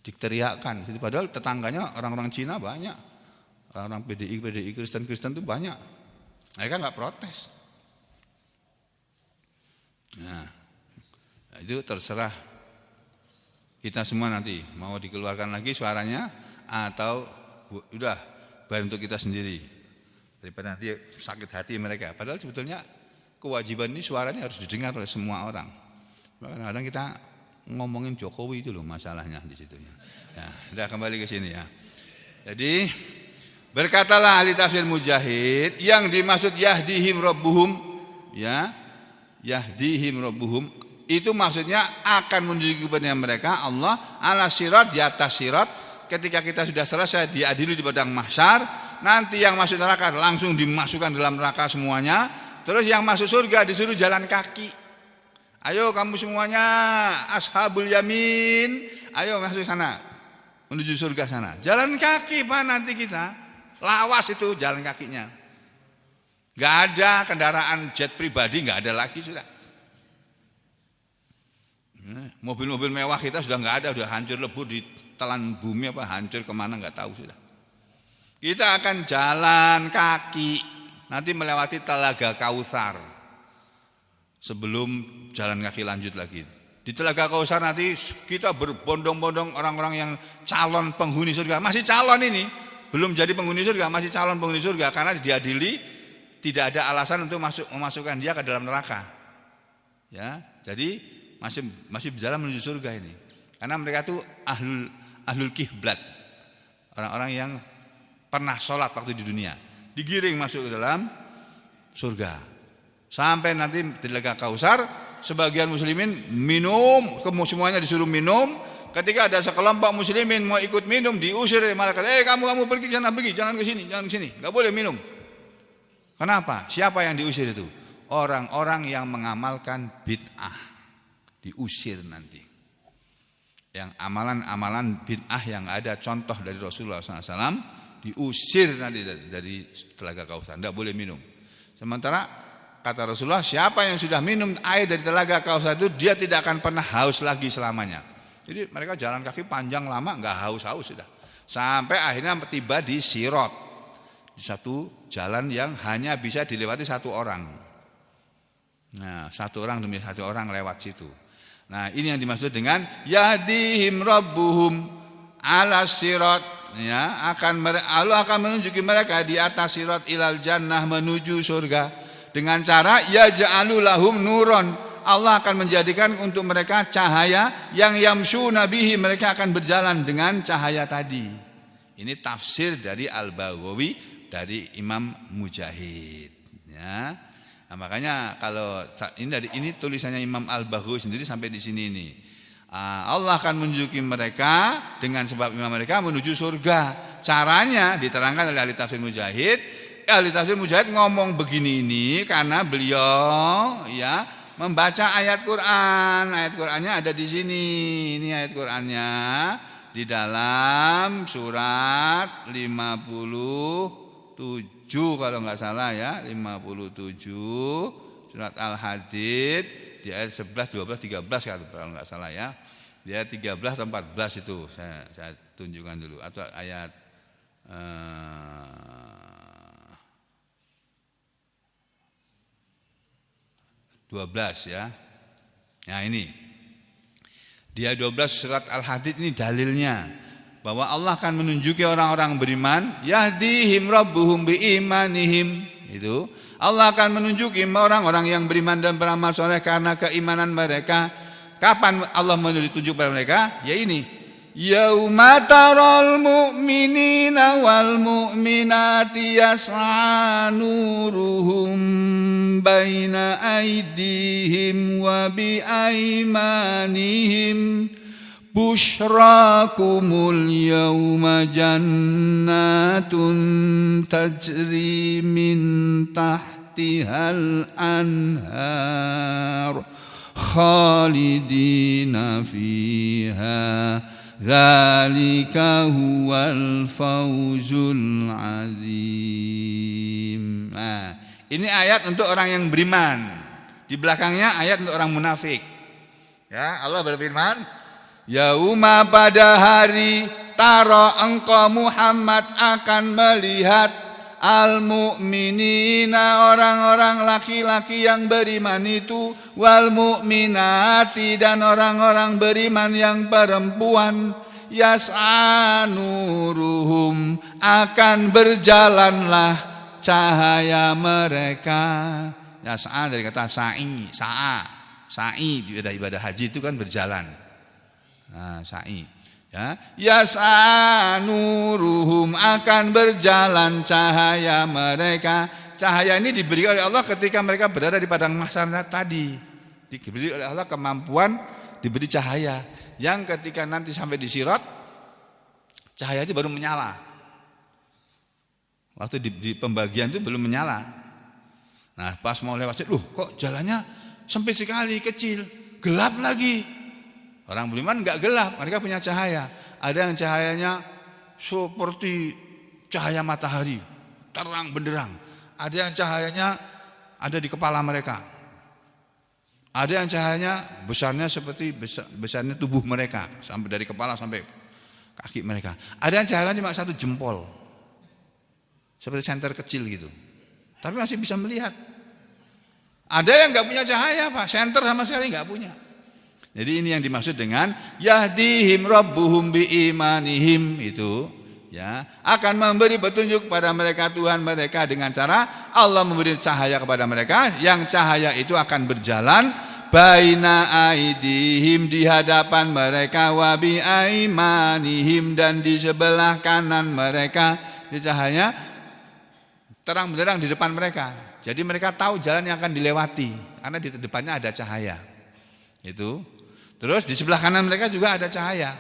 S1: diteriakkan. Jadi padahal tetangganya orang-orang Cina banyak, orang-orang PDI Kristen itu banyak. Mereka nggak protes. Nah, itu terserah kita semua nanti mau dikeluarkan lagi suaranya atau udah biar untuk kita sendiri, daripada nanti sakit hati mereka. Padahal sebetulnya kewajiban ini suaranya harus didengar oleh semua orang. Kadang-kadang kita ngomongin Jokowi itu loh masalahnya di situ ya. Udah kembali ke sini ya. Jadi berkatalah ahli tafsir Mujahid, yang dimaksud yahdihim rabbuhum, ya, yahdihim rabbuhum, itu maksudnya akan menunjuki kepada mereka Allah ala sirat, di atas sirat. Ketika kita sudah selesai diadili di padang mahsyar, nanti yang masuk neraka langsung dimasukkan dalam neraka semuanya. Terus yang masuk surga disuruh jalan kaki. Ayo kamu semuanya ashabul yamin, ayo masuk sana, menuju surga sana. Jalan kaki Pak, nanti kita lawas itu jalan kakinya. Gak ada kendaraan jet pribadi, gak ada lagi sudah. Mobil-mobil mewah kita sudah nggak ada, sudah hancur lebur di telan bumi, hancur kemana nggak tahu sudah. Kita akan jalan kaki nanti melewati Telaga Kautsar sebelum jalan kaki lanjut lagi. Di Telaga Kausar nanti kita berbondong-bondong orang-orang yang calon penghuni surga. Masih calon ini, belum jadi penghuni surga, masih calon penghuni surga karena diadili tidak ada alasan untuk memasukkan dia ke dalam neraka. Ya, jadi masih berjalan menuju surga ini. Karena mereka itu ahlul kiblat. Orang-orang yang pernah sholat waktu di dunia, digiring masuk ke dalam surga. Sampai nanti di Telaga Kausar, sebagian muslimin minum, semuanya disuruh minum. Ketika ada sekelompok muslimin mau ikut minum, diusir oleh malaikat. Kamu pergi sana, pergi, jangan ke sini, nggak boleh minum. Kenapa? Siapa yang diusir itu? Orang-orang yang mengamalkan bid'ah, diusir nanti. Yang amalan-amalan bid'ah yang ada contoh dari Rasulullah SAW diusir nanti dari Telaga Kausar, tidak boleh minum. Sementara kata Rasulullah, siapa yang sudah minum air dari Telaga Kausar itu dia tidak akan pernah haus lagi selamanya. Jadi mereka jalan kaki panjang lama nggak haus-haus sudah. Sampai akhirnya tiba di Sirat, di satu jalan yang hanya bisa dilewati satu orang. Nah, satu orang demi satu orang lewat situ. Nah, ini yang dimaksud dengan yahdihim rabbuhum ala sirat, ya, Allah akan menunjuki mereka di atas sirat ilal jannah menuju surga dengan cara yaj'alu lahum nuron. Allah akan menjadikan untuk mereka cahaya yang yamshuna bihi, mereka akan berjalan dengan cahaya tadi. Ini tafsir dari Al-Baghawi dari Imam Mujahid, ya. Nah, makanya kalau ini tulisannya Imam Al-Baghawi sendiri sampai di sini ini. Allah akan menunjuki mereka dengan sebab iman mereka menuju surga. Caranya diterangkan oleh ahli tafsir Mujahid. Ahli tafsir Mujahid ngomong begini ini karena beliau ya membaca ayat Quran. Ayat Qurannya ada di sini. Ini ayat Qurannya di dalam surat 57 kalau enggak salah ya, 57 surat Al-Hadid di ayat 11, 12, 13 kalau enggak salah ya. Di ayat 13 atau 14 itu saya tunjukkan dulu, atau ayat 12 ya. Nah, ini. Di ayat 12 surat Al-Hadid ini dalilnya bahwa Allah akan menunjuki orang-orang beriman, yahdihim rabbuhum biimanihim. Itu Allah akan menunjuki orang-orang yang beriman dan beramal soleh karena keimanan mereka. Kapan Allah menunjuk pada mereka? Ya ini, yauma taral mu'minina wal mu'minati yas'a nuruhum baina aydihim wa bi aymanihim. Bushrakumul yawma jannatun tajri min tahtihal anhar khalidina fiha dzalika huwal fawzul azim. Nah, ini ayat untuk orang yang beriman. Di belakangnya ayat untuk orang munafik. Ya, Allah berfirman, yauma pada hari taro engkau Muhammad akan melihat al-mu'minina orang-orang laki-laki yang beriman itu, wal mu'minati dan orang-orang beriman yang perempuan, yas'a nuruhum akan berjalanlah cahaya mereka. Yas'a dari kata sa'i, sa'i ibadah haji itu kan berjalan. Nah, sa'i ya, yas'a nuruhum akan berjalan cahaya mereka. Cahaya ini diberi oleh Allah ketika mereka berada di padang mahsyar tadi. Diberi oleh Allah kemampuan diberi cahaya yang ketika nanti sampai di Sirat cahaya itu baru menyala. Waktu di pembagian itu belum menyala. Nah, pas mau lewat, kok jalannya sempit sekali, kecil, gelap lagi. Orang beriman enggak gelap, mereka punya cahaya. Ada yang cahayanya seperti cahaya matahari, terang benderang. Ada yang cahayanya ada di kepala mereka. Ada yang cahayanya besarnya seperti besarnya tubuh mereka, sampai dari kepala sampai kaki mereka. Ada yang cahayanya cuma satu jempol, seperti senter kecil gitu, tapi masih bisa melihat. Ada yang enggak punya cahaya, Pak, senter sama sekali enggak punya. Jadi ini yang dimaksud dengan yahdihim rabbuhum biimanihim itu, ya, akan memberi petunjuk kepada mereka Tuhan mereka dengan cara Allah memberi cahaya kepada mereka, yang cahaya itu akan berjalan baina aidihim, di hadapan mereka, wa bi aimanihim, dan di sebelah kanan mereka. Di cahaya terang benderang di depan mereka. Jadi mereka tahu jalan yang akan dilewati karena di depannya ada cahaya. Itu. Terus di sebelah kanan mereka juga ada cahaya.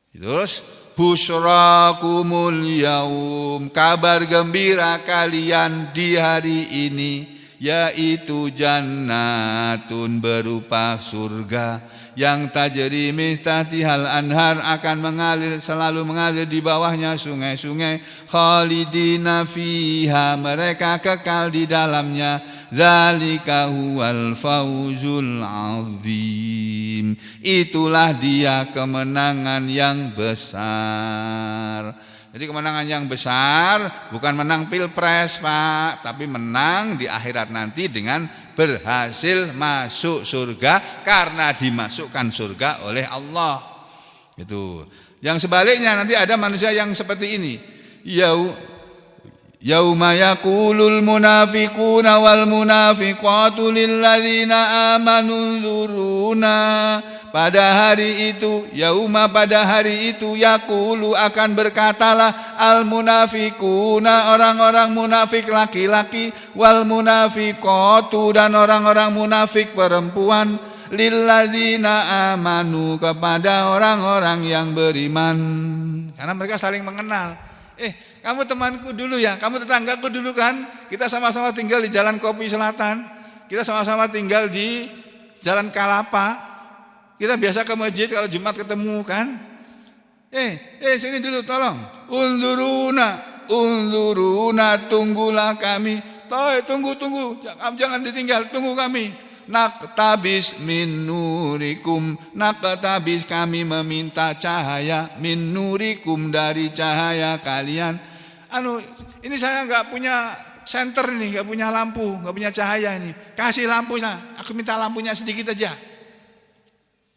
S1: Terus busrakumul yaum, kabar gembira kalian di hari ini, yaitu jannatun, berupa surga yang tajri min tahtihal anhar, akan mengalir, selalu mengalir di bawahnya sungai-sungai, khalidina fiha, mereka kekal di dalamnya, dzalika huwal fauzul azim, itulah dia kemenangan yang besar. Jadi kemenangan yang besar bukan menang pilpres, Pak, tapi menang di akhirat nanti dengan berhasil masuk surga karena dimasukkan surga oleh Allah. Itu. Yang sebaliknya nanti ada manusia yang seperti ini. Yauma yaqulul munafiquna wal munafiqatu lil ladzina amanu dzuruna. Pada hari itu, yauma, pada hari itu, yaqulu, akan berkatalah al munafiquna, orang-orang munafik laki-laki, wal munafiqatu, dan orang-orang munafik perempuan, lil ladzina amanu, kepada orang-orang yang beriman. Karena mereka saling mengenal. Kamu temanku dulu ya, kamu tetanggaku dulu kan, kita sama-sama tinggal di Jalan Kopi Selatan, kita sama-sama tinggal di Jalan Kalapa, kita biasa ke masjid kalau Jumat ketemu kan. Sini dulu tolong. Unduruna, tunggulah kami. Tunggu, jangan ditinggal, tunggu kami. Naktabis min nurikum, naktabis, kami meminta cahaya, min nurikum, dari cahaya kalian. Ini saya nggak punya senter nih, nggak punya lampu, nggak punya cahaya ini. Kasih lampu sana, aku minta lampunya sedikit aja.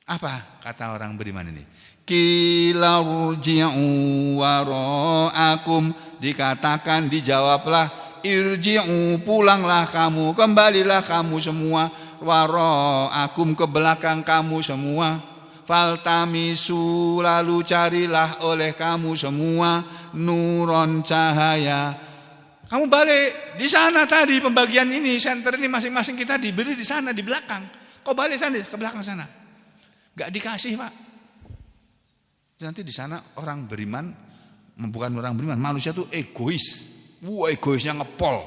S1: Apa kata orang beriman ini? Qila rji'u wara'akum, dikatakan, dijawablah, irji'u, pulanglah kamu, kembalilah kamu semua, wara'akum, ke belakang kamu semua, faltamisu, lalu carilah oleh kamu semua, nuron, cahaya. Kamu balik di sana tadi, pembagian ini, senter ini masing-masing kita diberi di sana di belakang. Kau balik sana, ke belakang sana. Gak dikasih, Pak. Nanti di sana orang beriman, bukan orang beriman, manusia tuh egois. Egoisnya ngepol,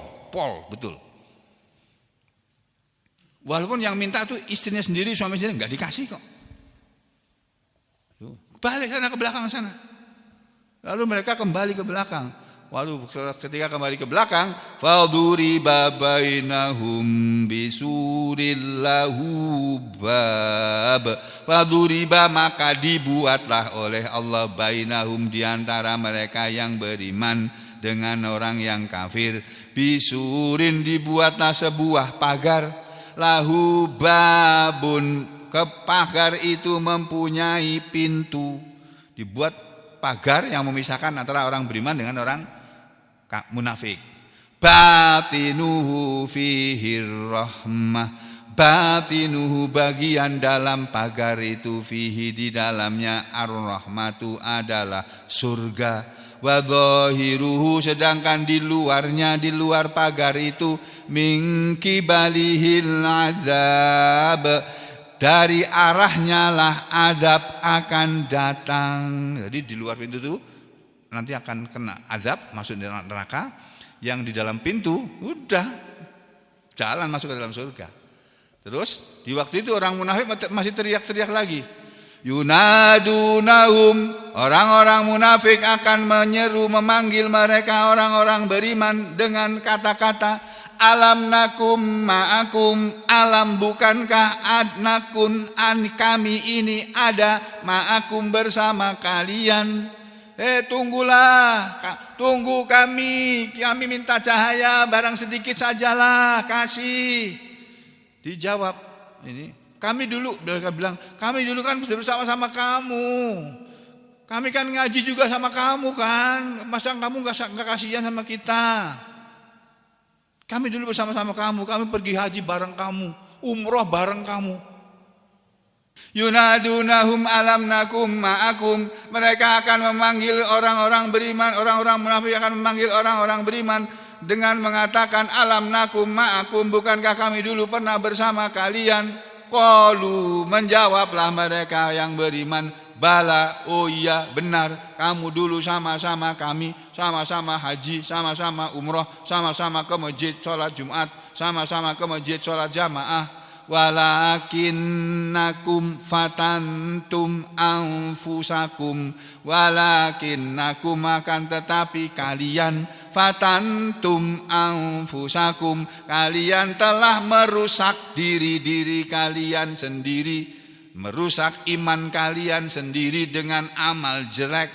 S1: betul. Walaupun yang minta tuh istrinya sendiri, suami sendiri, gak dikasih kok. Balik sana, ke belakang sana. Lalu mereka kembali ke belakang. Waduh, ketika kembali ke belakang, faduriba bainahum bisuril lahu bab. Faduriba, maka dibuatlah oleh Allah, bainahum, di antara mereka yang beriman dengan orang yang kafir, bisurin, dibuatlah sebuah pagar, lahu babun, ke pagar itu mempunyai pintu. Dibuat pagar yang memisahkan antara orang beriman dengan orang munafik. Batinuhu fihir rahmah, batinuhu, bagian dalam pagar itu, fihi, di dalamnya, ar-rahmatu, adalah surga, wa dhahiruhu, sedangkan di luarnya, di luar pagar itu, min kibalihil azab, dari arahnya lah azab akan datang. Jadi di luar pintu itu nanti akan kena azab, masuk di neraka. Yang di dalam pintu udah jalan masuk ke dalam surga. Terus di waktu itu orang munafik masih teriak-teriak lagi. Yunadunahum, orang-orang munafik akan menyeru, memanggil mereka orang-orang beriman dengan kata-kata, alam nakum ma'akum, alam, bukankah adnakun, kami ini ada, ma'akum, bersama kalian. Tunggulah, tunggu kami minta cahaya, barang sedikit sajalah, kasih. Dijawab ini, Kami dulu, mereka bilang, kami dulu kan bersama-sama kamu. Kami kan ngaji juga sama kamu kan. Masa kamu gak kasihan sama kita? Kami dulu bersama-sama kamu. Kami pergi haji bareng kamu. Umroh bareng kamu. Yunadunahum alam nakum ma'akum. Mereka akan memanggil orang-orang beriman. Orang-orang munafik akan memanggil orang-orang beriman dengan mengatakan alam nakum ma'akum. Bukankah kami dulu pernah bersama kalian? Qalu, menjawablah mereka yang beriman, bala, oh iya benar, kamu dulu sama-sama kami, sama-sama haji, sama-sama umroh, sama-sama ke masjid sholat Jumat, sama-sama ke masjid sholat jamaah. Walakinnakum fatantum anfusakum, walakinnakum akan tetapi kalian, fatantum anfusakum, kalian telah merusak diri-diri kalian sendiri, merusak iman kalian sendiri dengan amal jelek.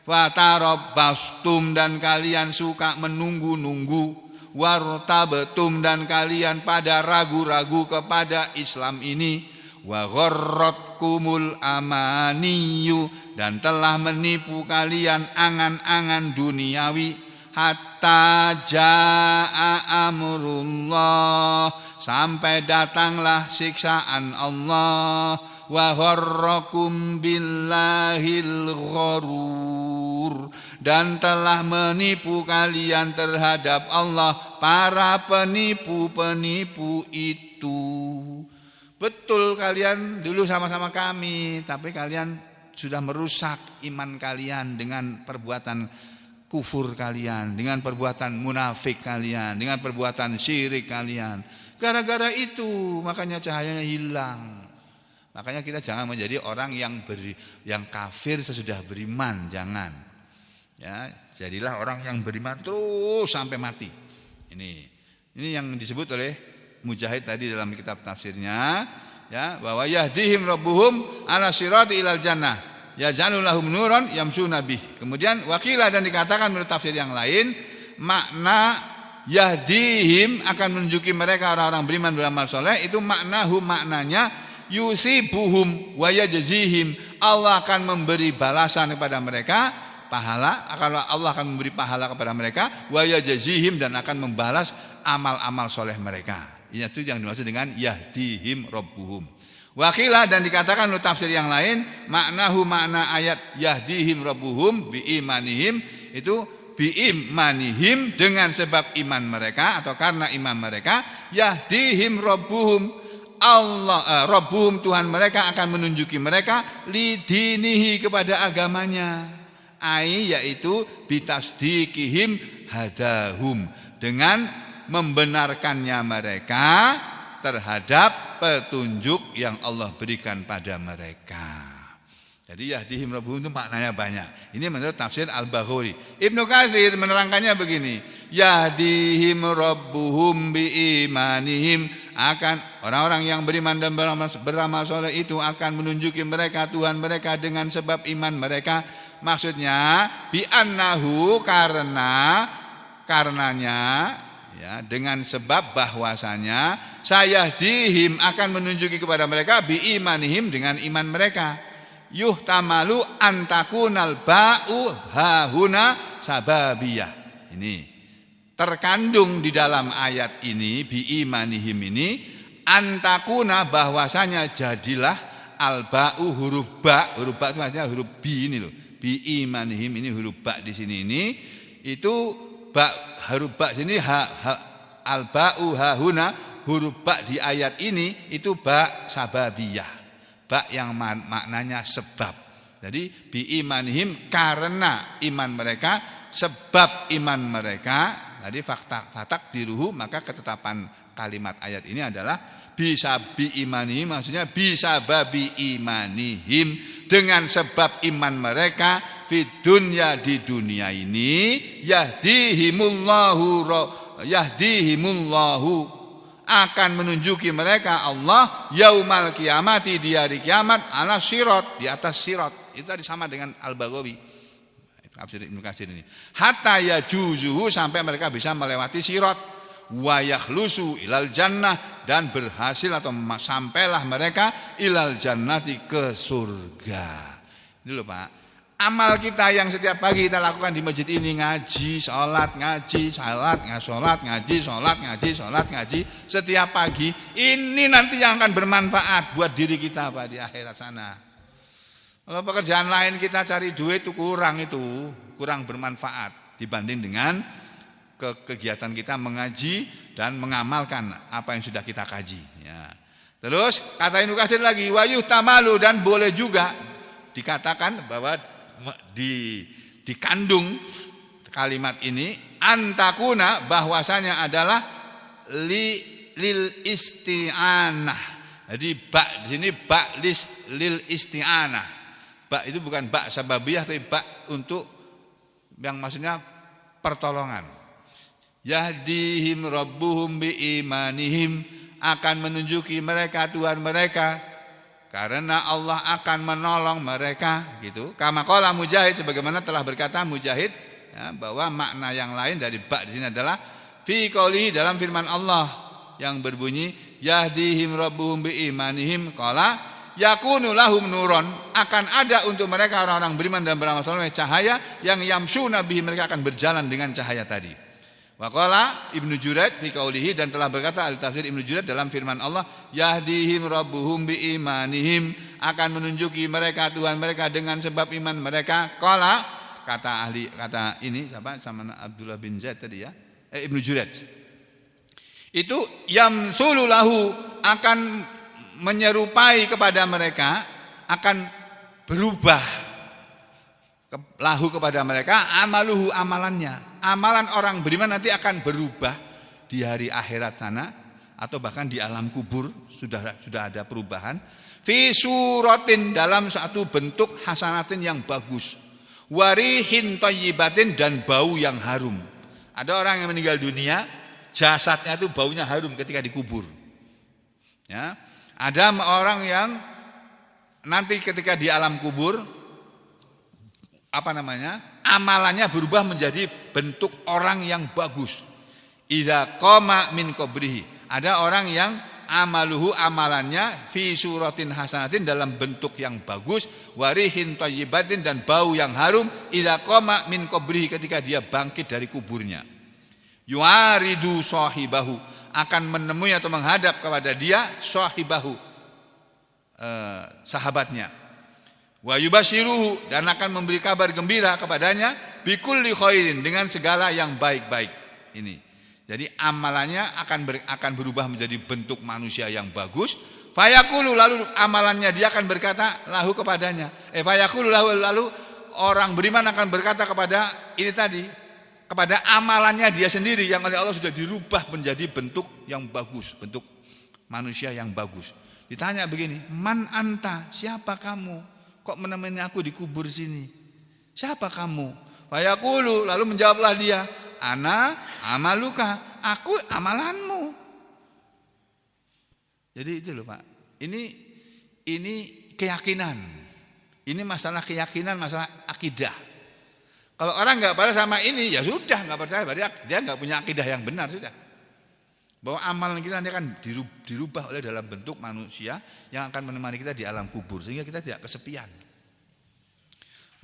S1: Fatarabbastum, dan kalian suka menunggu-nunggu. Wartabtum, dan kalian pada ragu-ragu kepada Islam ini. Wa gharratkumul amaniyu, dan telah menipu kalian angan-angan duniawi. Hatta jaa amrullah, sampai datanglah siksaan Allah. Wa gharrakum billahil gharur, dan telah menipu kalian terhadap Allah para penipu-penipu itu. Betul, kalian dulu sama-sama kami, tapi kalian sudah merusak iman kalian dengan perbuatan kufur kalian, dengan perbuatan munafik kalian, dengan perbuatan syirik kalian. Gara-gara itu makanya cahayanya hilang. Makanya kita jangan menjadi orang yang kafir sesudah beriman, jangan. Ya, jadilah orang yang beriman terus sampai mati. Ini yang disebut oleh Mujahid tadi dalam kitab tafsirnya, ya, bahwa yahdihim rabbuhum ala sirati ilal jannah, yaj'alu lahum nuran yamshuna bih. Kemudian wakilah, dan dikatakan menurut tafsir yang lain, makna yahdihim akan menunjuki mereka orang-orang beriman beramal soleh, itu maknanya yusibuhum wa yajzihim, Allah akan memberi balasan kepada mereka, pahala, Allah akan memberi pahala kepada mereka, wa yajzihim, dan akan membalas amal-amal soleh mereka. Itu yang dimaksud dengan yahdihim rabbuhum. Wakilah, dan dikatakan menurut tafsir yang lain, makna ayat yahdihim rabbuhum bi imanihim, itu bi imanihim, dengan sebab iman mereka atau karena iman mereka, yahdihim rabbuhum, Allah Rabbuhum, Tuhan mereka akan menunjuki mereka lidinihi, kepada agamanya, yaitu bitasdikihim hadahum, dengan membenarkannya mereka terhadap petunjuk yang Allah berikan pada mereka. Jadi yahdihim rabbuhum itu maknanya banyak. Ini menurut tafsir Al-Baghawi. Ibnu Katsir menerangkannya begini, yahdihim rabbuhum biimanihim, akan orang-orang yang beriman dan beramal soleh itu akan menunjuki mereka Tuhan mereka dengan sebab iman mereka. Maksudnya bi'annahu, karenanya, ya, dengan sebab bahwasanya sayahdihim akan menunjuki kepada mereka biimanihim, dengan iman mereka. Yuhtamalu antakunal ba'u hahuna sababiyah. Ini terkandung di dalam ayat ini, biimanihim ini, antakuna, bahwasanya jadilah al-ba'u, huruf ba itu maksudnya huruf bi ini loh. Biimanihim ini huruf ba di sini ini, itu ba, huruf ba sini al-ba'u hahuna, huruf ba di ayat ini itu ba sababiyah. Ba yang maknanya sebab. Jadi biimanihim, karena iman mereka, sebab iman mereka. Jadi fatak diruhu, maka ketetapan kalimat ayat ini adalah bisa biimanihim, maksudnya bisa babi imanihim, dengan sebab iman mereka fid dunya, di dunia ini, yahdihimullahu akan menunjuki mereka Allah yaumal kiamati, di hari kiamat, ala sirat, di atas sirat. Itu tadi sama dengan Al-Baghawi. Tafsir Ibnu Katsir ini. Hatta yajuzuhu, sampai mereka bisa melewati sirat. wa yakhlusu ilal jannah, dan berhasil atau sampailah mereka ilal jannati, ke surga. Ini loh Pak, amal kita yang setiap pagi kita lakukan di masjid ini, ngaji, sholat, ngaji, sholat, ngaji, sholat, ngaji, sholat, ngaji setiap pagi, ini nanti yang akan bermanfaat buat diri kita Pak di akhirat sana. Kalau pekerjaan lain kita cari duit itu kurang bermanfaat dibanding dengan kegiatan kita mengaji dan mengamalkan apa yang sudah kita kaji. Ya. Terus kata Ibnu Katsir lagi, wayuh tamalu, dan boleh juga dikatakan bahwa dikandung kalimat ini antakuna, bahwasanya adalah lil isti'anah. Jadi ba di sini ba lil isti'anah. Ba itu bukan ba sababiyah, tapi ba untuk yang maksudnya pertolongan. Yahdihim rabbuhum bi imanihim, akan menunjuki mereka Tuhan mereka karena Allah akan menolong mereka, gitu. Kama qala Mujahid, sebagaimana telah berkata Mujahid, ya, bahwa makna yang lain dari ba di sini adalah fi qoulihi, dalam firman Allah yang berbunyi yahdihim rabbuhum bi imanihim qala yakunu lahum nuron, akan ada untuk mereka orang-orang beriman dan beramal saleh cahaya yang yamsuna bihi, mereka akan berjalan dengan cahaya tadi. Wa qala Ibnu Juraid fi qoulihi, dan telah berkata ahli tafsir Ibnu Juraid dalam firman Allah yahdihim rabbuhum bi imanihim, akan menunjuki mereka Tuhan mereka dengan sebab iman mereka. Qala, kata ini siapa, sama Abdullah bin Zaid tadi ya, Ibnu Juraid, itu yamsulu lahu, akan menyerupai kepada mereka, akan berubah lahu kepada mereka, amaluhu, amalannya. Amalan orang beriman nanti akan berubah di hari akhirat sana, atau bahkan di alam kubur sudah ada perubahan. Fi suratin, dalam satu bentuk hasanatin yang bagus, warihin thayyibatin, dan bau yang harum. Ada orang yang meninggal dunia, jasadnya itu baunya harum ketika dikubur. Ya, ada orang yang nanti ketika di alam kubur, amalannya berubah menjadi bentuk orang yang bagus. Idza qama min qabrihi, ada orang yang amaluhu, amalannya fi suratin hasanatin, dalam bentuk yang bagus, warihin thayyibatin, dan bau yang harum, idza qama min qabrihi, ketika dia bangkit dari kuburnya. Yuaridu sahibahu, akan menemui atau menghadap kepada dia sahibahu, sahabatnya. Wa yubashiruhu, dan akan memberi kabar gembira kepadanya bikulli khairin, dengan segala yang baik-baik. Ini. Jadi amalannya akan berubah menjadi bentuk manusia yang bagus. Fayaqulu, lalu amalannya dia akan berkata lahu kepadanya. Fayaqulu lahu, lalu orang beriman akan berkata kepada ini tadi, kepada amalannya dia sendiri yang oleh Allah sudah dirubah menjadi bentuk yang bagus, bentuk manusia yang bagus. Ditanya begini, man anta, siapa kamu? Kok menemani aku di kubur sini? Siapa kamu? Fayaqulu, lalu menjawablah dia, ana amaluka, aku amalanmu. Jadi itu loh Pak. Ini keyakinan. Ini masalah keyakinan, masalah akidah. Kalau orang nggak percaya sama ini, ya sudah nggak percaya, berarti dia nggak punya akidah yang benar sudah. Bahwa amalan kita nanti akan dirubah oleh dalam bentuk manusia yang akan menemani kita di alam kubur, sehingga kita tidak kesepian.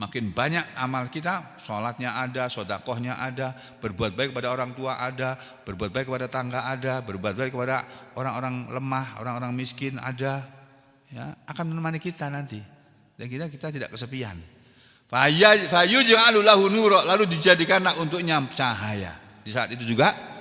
S1: Makin banyak amal kita, sholatnya ada, sodakohnya ada, berbuat baik kepada orang tua ada, berbuat baik kepada tangga ada, berbuat baik kepada orang-orang lemah, orang-orang miskin ada, ya, akan menemani kita nanti, dan kita tidak kesepian. Fayuj'alu lahu nura, lalu dijadikanlah untuknya cahaya. Di saat itu juga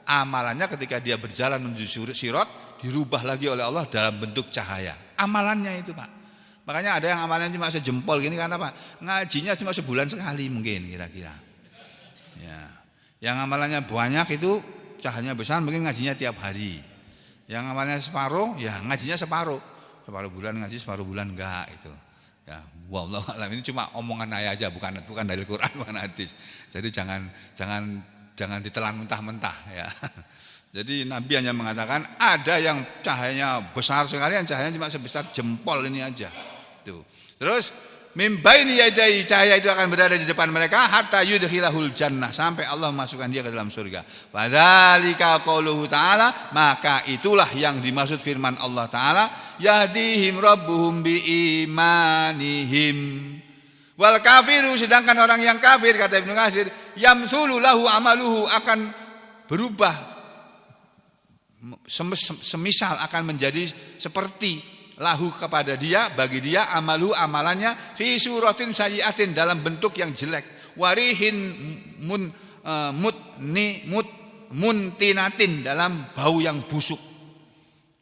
S1: amalannya ketika dia berjalan menuju sirat dirubah lagi oleh Allah dalam bentuk cahaya. Amalannya itu Pak. Makanya ada yang amalannya cuma sejempol gini, karena apa? Ngajinya cuma sebulan sekali mungkin kira-kira. Ya. Yang amalannya banyak itu cahayanya besar, mungkin ngajinya tiap hari. Yang amalannya separuh, ya ngajinya separuh. Separuh bulan ngaji, separuh bulan enggak itu. Ya, wallahu alam, ini cuma omongan saya aja, bukan dari Quran, bukan hadis. Jadi jangan ditelan mentah-mentah ya. Jadi Nabi hanya mengatakan ada yang cahayanya besar sekali, yang cahayanya cuma sebesar jempol ini aja. Tuh. Terus Mim baini yadayhi, cahaya itu akan berada di depan mereka hatta yudkhilahul jannah, sampai Allah masukkan dia ke dalam surga. Fadzalika qauluhu ta'ala, maka itulah yang dimaksud firman Allah Ta'ala, yahdihim rabbuhum biimanihim. Wal kafiru, sedangkan orang yang kafir, kata Ibnu Katsir, yamsulu lahu amaluhu, akan berubah, semisal akan menjadi seperti lahu kepada dia, bagi dia amalu amalannya fi suratin sayyiatin, dalam bentuk yang jelek, warihin muntinatin, dalam bau yang busuk.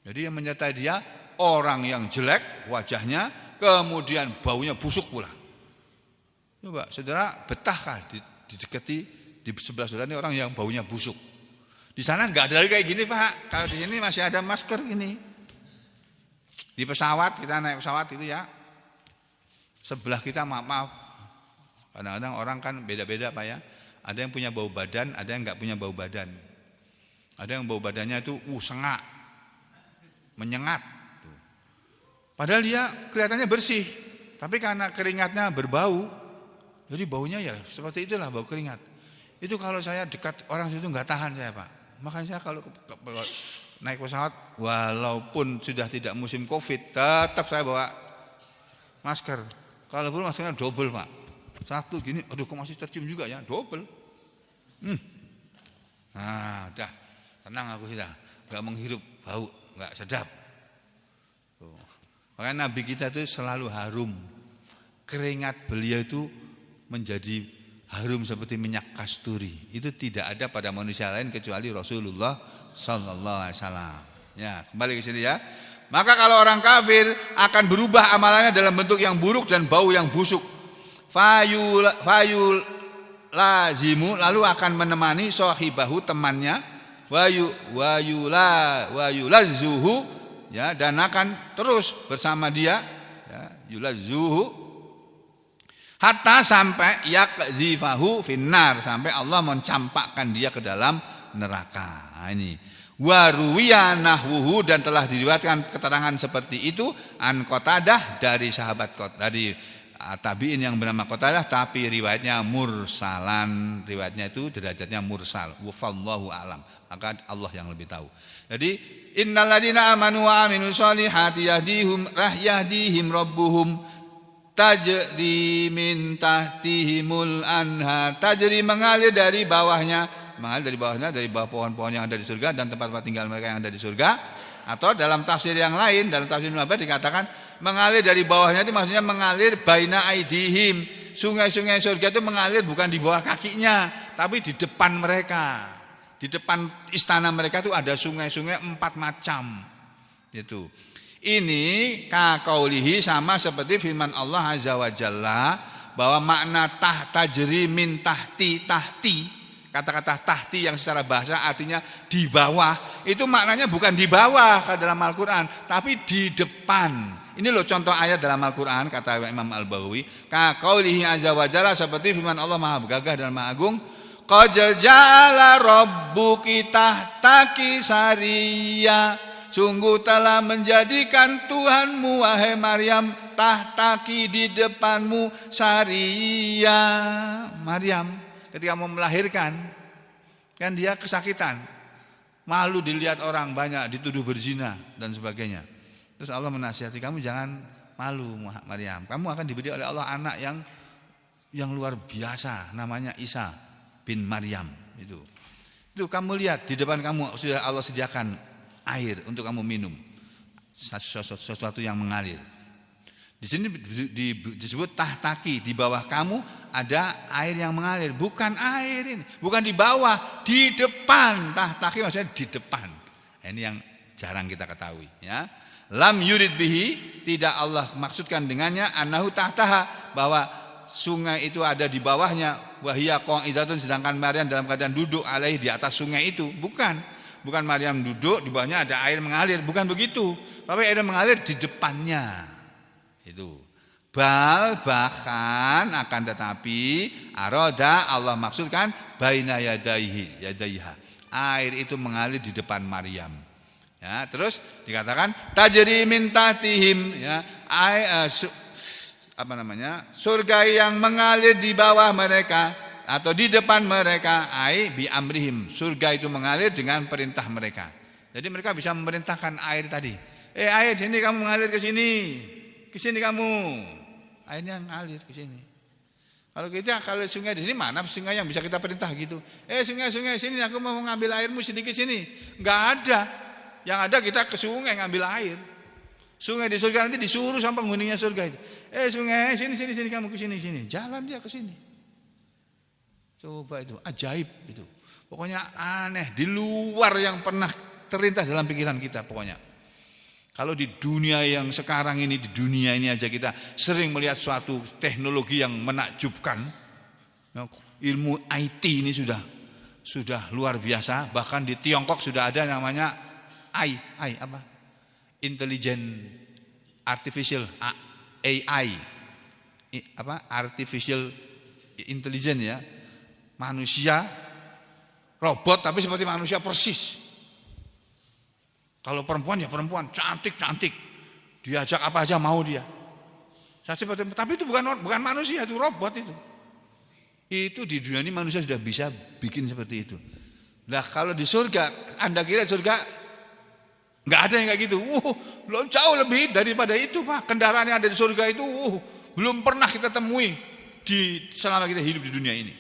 S1: Jadi yang menyertai dia orang yang jelek wajahnya, kemudian baunya busuk pula. Coba saudara, betahkah didekati di sebelah saudara ini orang yang baunya busuk? Di sana enggak ada lagi kayak gini, Pak. Kalau di sini masih ada masker gini. Di pesawat, kita naik pesawat itu ya, sebelah kita maaf, kadang-kadang orang kan beda-beda Pak ya. Ada yang punya bau badan, ada yang enggak punya bau badan. Ada yang bau badannya itu sengak, menyengat. Padahal dia kelihatannya bersih, tapi karena keringatnya berbau, jadi baunya ya seperti itulah, bau keringat. Itu kalau saya dekat orang situ enggak tahan saya, Pak. Makanya saya kalau naik pesawat, walaupun sudah tidak musim Covid, tetap saya bawa masker. Kalau perlu maskernya double, Pak. Satu gini, aduh kok masih tercium juga ya, double. Nah, udah tenang aku sudah, enggak menghirup bau, enggak sedap. Tuh. Makanya Nabi kita itu selalu harum. Keringat beliau itu menjadi harum seperti minyak kasturi. Itu tidak ada pada manusia lain kecuali Rasulullah sallallahu alaihi wasallam. Ya, kembali ke sini ya. Maka kalau orang kafir akan berubah amalannya dalam bentuk yang buruk dan bau yang busuk. Fayul lazimu, lalu akan menemani sahibahu, temannya, wayulazzuhu, ya, dan akan terus bersama dia, ya, yulazzuhu, hatta sampai yakdzifahu finnar, sampai Allah mencampakkan dia ke dalam neraka. Nah, ini waruwiya nahwuhu, dan telah diriwayatkan keterangan seperti itu an Qatadah, dari sahabat dari tabi'in yang bernama Qatadah, tapi riwayatnya mursalan, riwayatnya itu derajatnya mursal. Wallahu a'lam, maka Allah yang lebih tahu. Jadi innal ladzina amanu wa aminus solihati yahdihim rabbuhum tajri min tahtihimul anhar, tajri mengalir dari bawahnya, dari bawah pohon-pohon yang ada di surga dan tempat-tempat tinggal mereka yang ada di surga. Atau dalam tafsir yang lain, dalam tafsir Ibnu Abbas dikatakan mengalir dari bawahnya itu maksudnya mengalir baina aidihim. Sungai-sungai surga itu mengalir bukan di bawah kakinya, tapi di depan mereka. Di depan istana mereka itu ada sungai-sungai 4 macam. Itu. Ini kaqaulihi, sama seperti firman Allah Azza wa Jalla, bahwa makna tajri min tahti. Kata-kata tahti yang secara bahasa artinya di bawah, itu maknanya bukan di bawah dalam Al-Quran, tapi di depan. Ini loh contoh ayat dalam Al-Quran, kata Imam Al-Baghawi, kaqaulihi azza wa jalla, seperti firman Allah Maha Begagah dan Maha Agung, qad ja'ala rabbuki tahtaki sariyya, sungguh telah menjadikan Tuhanmu wahai Maryam tahtaki, di depanmu, sariyya. Maryam ketika mau melahirkan, kan dia kesakitan, malu dilihat orang banyak, dituduh berzina dan sebagainya. Terus Allah menasihati, kamu jangan malu Maryam, kamu akan diberi oleh Allah anak yang luar biasa, namanya Isa bin Maryam. Itu kamu lihat di depan kamu sudah Allah sediakan air untuk kamu minum, sesuatu yang mengalir. Di sini disebut tahtaki, di bawah kamu ada air yang mengalir, bukan air ini, bukan di bawah, di depan. Tahtaki maksudnya di depan. Ini yang jarang kita ketahui, ya. Lam yurid bihi, tidak Allah maksudkan dengannya annahu tahtaha, bahwa sungai itu ada di bawahnya, wahia qa'idatun, sedangkan Maryam dalam keadaan duduk alaihi, di atas sungai itu. Bukan Maryam duduk, di bawahnya ada air mengalir, bukan begitu. Tapi air mengalir di depannya. Itu bahkan akan tetapi aroda, Allah maksudkan baina yadaiha, air itu mengalir di depan Maryam, ya. Terus dikatakan tajri min tahtihim, ya, surga yang mengalir di bawah mereka atau di depan mereka, ai bi amrihim, surga itu mengalir dengan perintah mereka. Jadi mereka bisa memerintahkan air tadi. Air sini kamu mengalir ke sini kamu. Airnya ngalir ke sini. Kalau sungai di sini, mana sungai yang bisa kita perintah gitu? Sungai sini, aku mau ngambil airmu sedikit sini. Enggak ada. Yang ada kita ke sungai ngambil air. Sungai di surga nanti disuruh sama penghuninya surga itu. Sungai sini kamu ke sini. Jalan dia ke sini. Coba itu ajaib itu. Pokoknya aneh, di luar yang pernah terlintas dalam pikiran kita pokoknya. Kalau di dunia yang sekarang ini, di dunia ini aja kita sering melihat suatu teknologi yang menakjubkan. Ilmu IT ini sudah luar biasa. Bahkan di Tiongkok sudah ada namanya Intelligent Artificial AI. Artificial Intelligence ya. Manusia robot tapi seperti manusia persis. Kalau perempuan ya perempuan, cantik. Diajak apa aja mau dia. Tapi itu bukan manusia, itu robot itu. Itu di dunia ini manusia sudah bisa bikin seperti itu. Nah kalau di surga, Anda kira surga nggak ada yang kayak gitu? Jauh lebih daripada itu Pak. Kendaraan yang ada di surga itu belum pernah kita temui selama kita hidup di dunia ini.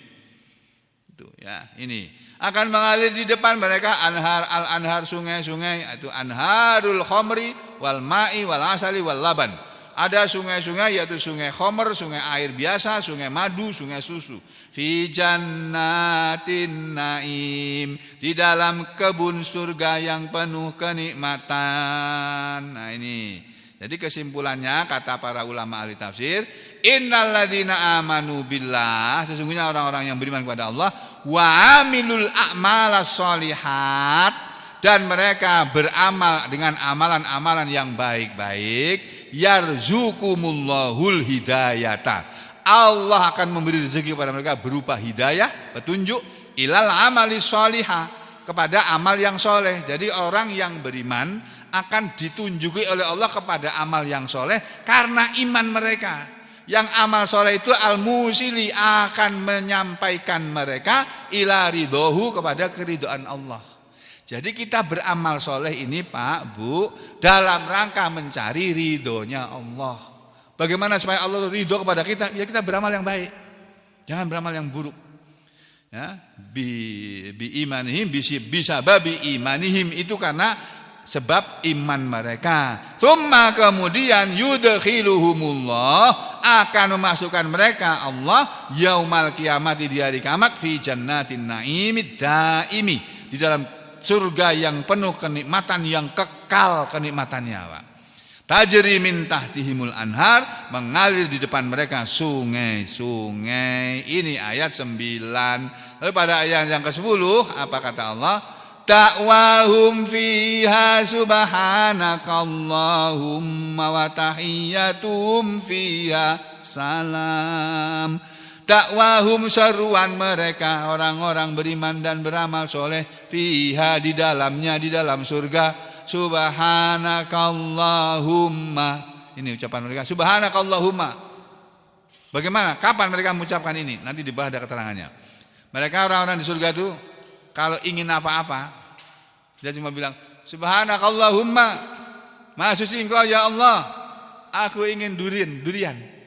S1: Itu ya, ini akan mengalir di depan mereka anhar sungai-sungai, itu anharul khamri wal ma'i wal asali wal laban. Ada sungai-sungai yaitu sungai khamr, sungai air biasa, sungai madu, sungai susu. Fi jannatin naim, di dalam kebun surga yang penuh kenikmatan. Nah ini. Jadi kesimpulannya kata para ulama ahli tafsir, innalladzina amanu billah, sesungguhnya orang-orang yang beriman kepada Allah, wa amilul a'malas sholihat, dan mereka beramal dengan amalan-amalan yang baik-baik, yarzuqumullahul hidayata, Allah akan memberi rezeki kepada mereka berupa hidayah, petunjuk, ilal amali sholihah, kepada amal yang soleh. Jadi orang yang beriman akan ditunjuki oleh Allah kepada amal yang soleh karena iman mereka. Yang amal soleh itu al-musili, akan menyampaikan mereka ila ridhohu, kepada keridhaan Allah. Jadi kita beramal soleh ini Pak, Bu, dalam rangka mencari ridhonya Allah. Bagaimana supaya Allah ridho kepada kita? Ya kita beramal yang baik, jangan beramal yang buruk. Ya, bi imanihim bisa babi imanihim, itu karena sebab iman mereka. Tsumma kemudian yudkhiluhumullah, akan memasukkan mereka Allah yaumal kiamati, di hari kiamat, fi jannatin naimid daimi, di dalam surga yang penuh kenikmatan, yang kekal kenikmatannya Pak. Tajri min tahtihimul anhar, mengalir di depan mereka sungai-sungai. Ini ayat 9. Lalu pada ayat yang ke-10 apa kata Allah? Ta'wahum fiha subhanakallahumma wa tahiyyatuhum fiha salam. Dakwahum, seruan mereka orang-orang beriman dan beramal soleh, fiha, di dalamnya, di dalam surga, subhanakallahumma. Ini ucapan mereka, subhanakallahumma. Bagaimana? Kapan mereka mengucapkan ini? Nanti dibahas ada keterangannya. Mereka orang-orang di surga itu kalau ingin apa-apa, dia cuma bilang subhanakallahumma, maha suci engkau ya Allah, aku ingin durian.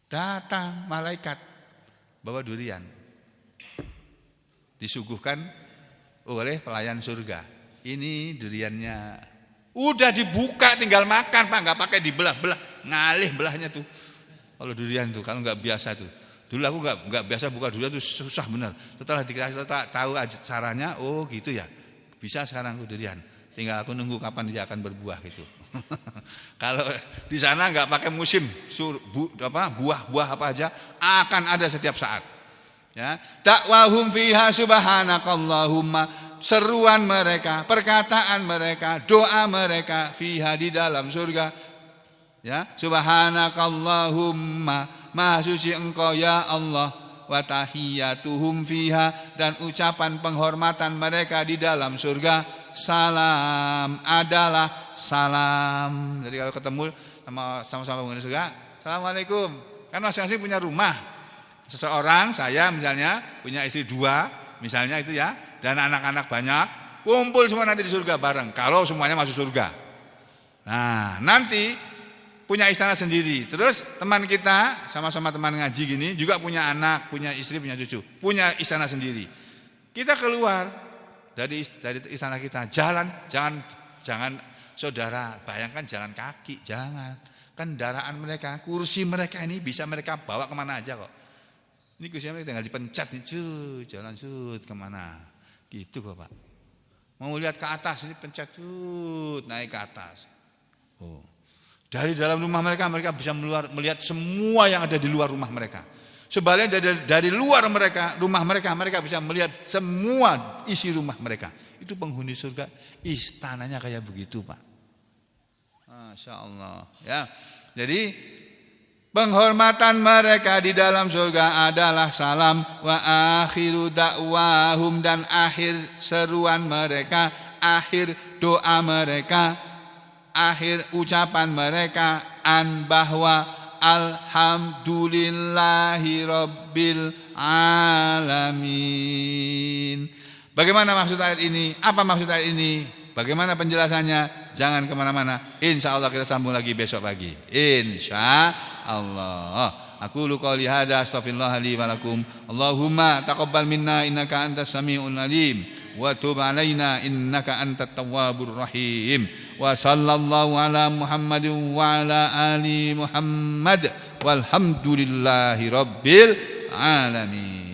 S1: Datang malaikat bawa durian, disuguhkan oleh pelayan surga. Ini duriannya udah dibuka, tinggal makan Pak, nggak pakai dibelah-belah, ngalih belahnya tuh. Kalau durian tuh, kalau nggak biasa tuh. Dulu aku nggak biasa buka durian tuh, susah benar. Setelah dikasih tahu aja caranya, oh gitu ya, bisa sekarang aku durian. Tinggal aku nunggu kapan dia akan berbuah gitu. Kalau di sana nggak pakai musim, buah-buah apa aja akan ada setiap saat. Ya, dakwahum fiha subhanakallahumma, seruan mereka, perkataan mereka, doa mereka, fiha, di dalam surga. Ya, subhanakallahumma, maha suci engkau ya Allah, wa tahiyyatuhum fiha, dan ucapan penghormatan mereka di dalam surga, salam, adalah salam. Jadi kalau ketemu sama-sama penghuni surga, assalamualaikum. Kan masing-masing punya rumah. Seseorang, saya misalnya punya istri 2, misalnya itu ya, dan anak-anak banyak, kumpul semua nanti di surga bareng. Kalau semuanya masuk surga. Nah, nanti punya istana sendiri. Terus teman kita sama-sama teman ngaji gini juga punya anak, punya istri, punya cucu, punya istana sendiri. Kita keluar dari istana kita, jangan saudara bayangkan jalan kaki, jangan. Kendaraan mereka, kursi mereka ini bisa mereka bawa kemana aja kok. Ini kursi mereka tinggal dipencet nih, jalan kemana? Gitu kok Pak. Mau lihat ke atas ini pencet naik ke atas. Oh. Dari dalam rumah mereka bisa melihat semua yang ada di luar rumah mereka. Sebaliknya dari luar rumah mereka bisa melihat semua isi rumah mereka. Itu penghuni surga, istananya kayak begitu Pak. Masya Allah. Ya, jadi penghormatan mereka di dalam surga adalah salam wa akhiru da'wahum, dan akhir seruan mereka, akhir doa mereka, akhir ucapan mereka bahwa alhamdulillahi rabbil alamin. Bagaimana maksud ayat ini? Apa maksud ayat ini? Bagaimana penjelasannya? Jangan kemana-mana. Insya Allah kita sambung lagi besok pagi. Insya Allah. Aku qouli hadza astaghfirullah li wa lakum. Allahumma taqabbal minna innaka antas samiul alim wa tub alaina innaka antat tawwabur rahim. Wa sallallahu ala Muhammadin wa ala ali Muhammad walhamdulillahi rabbil alamin.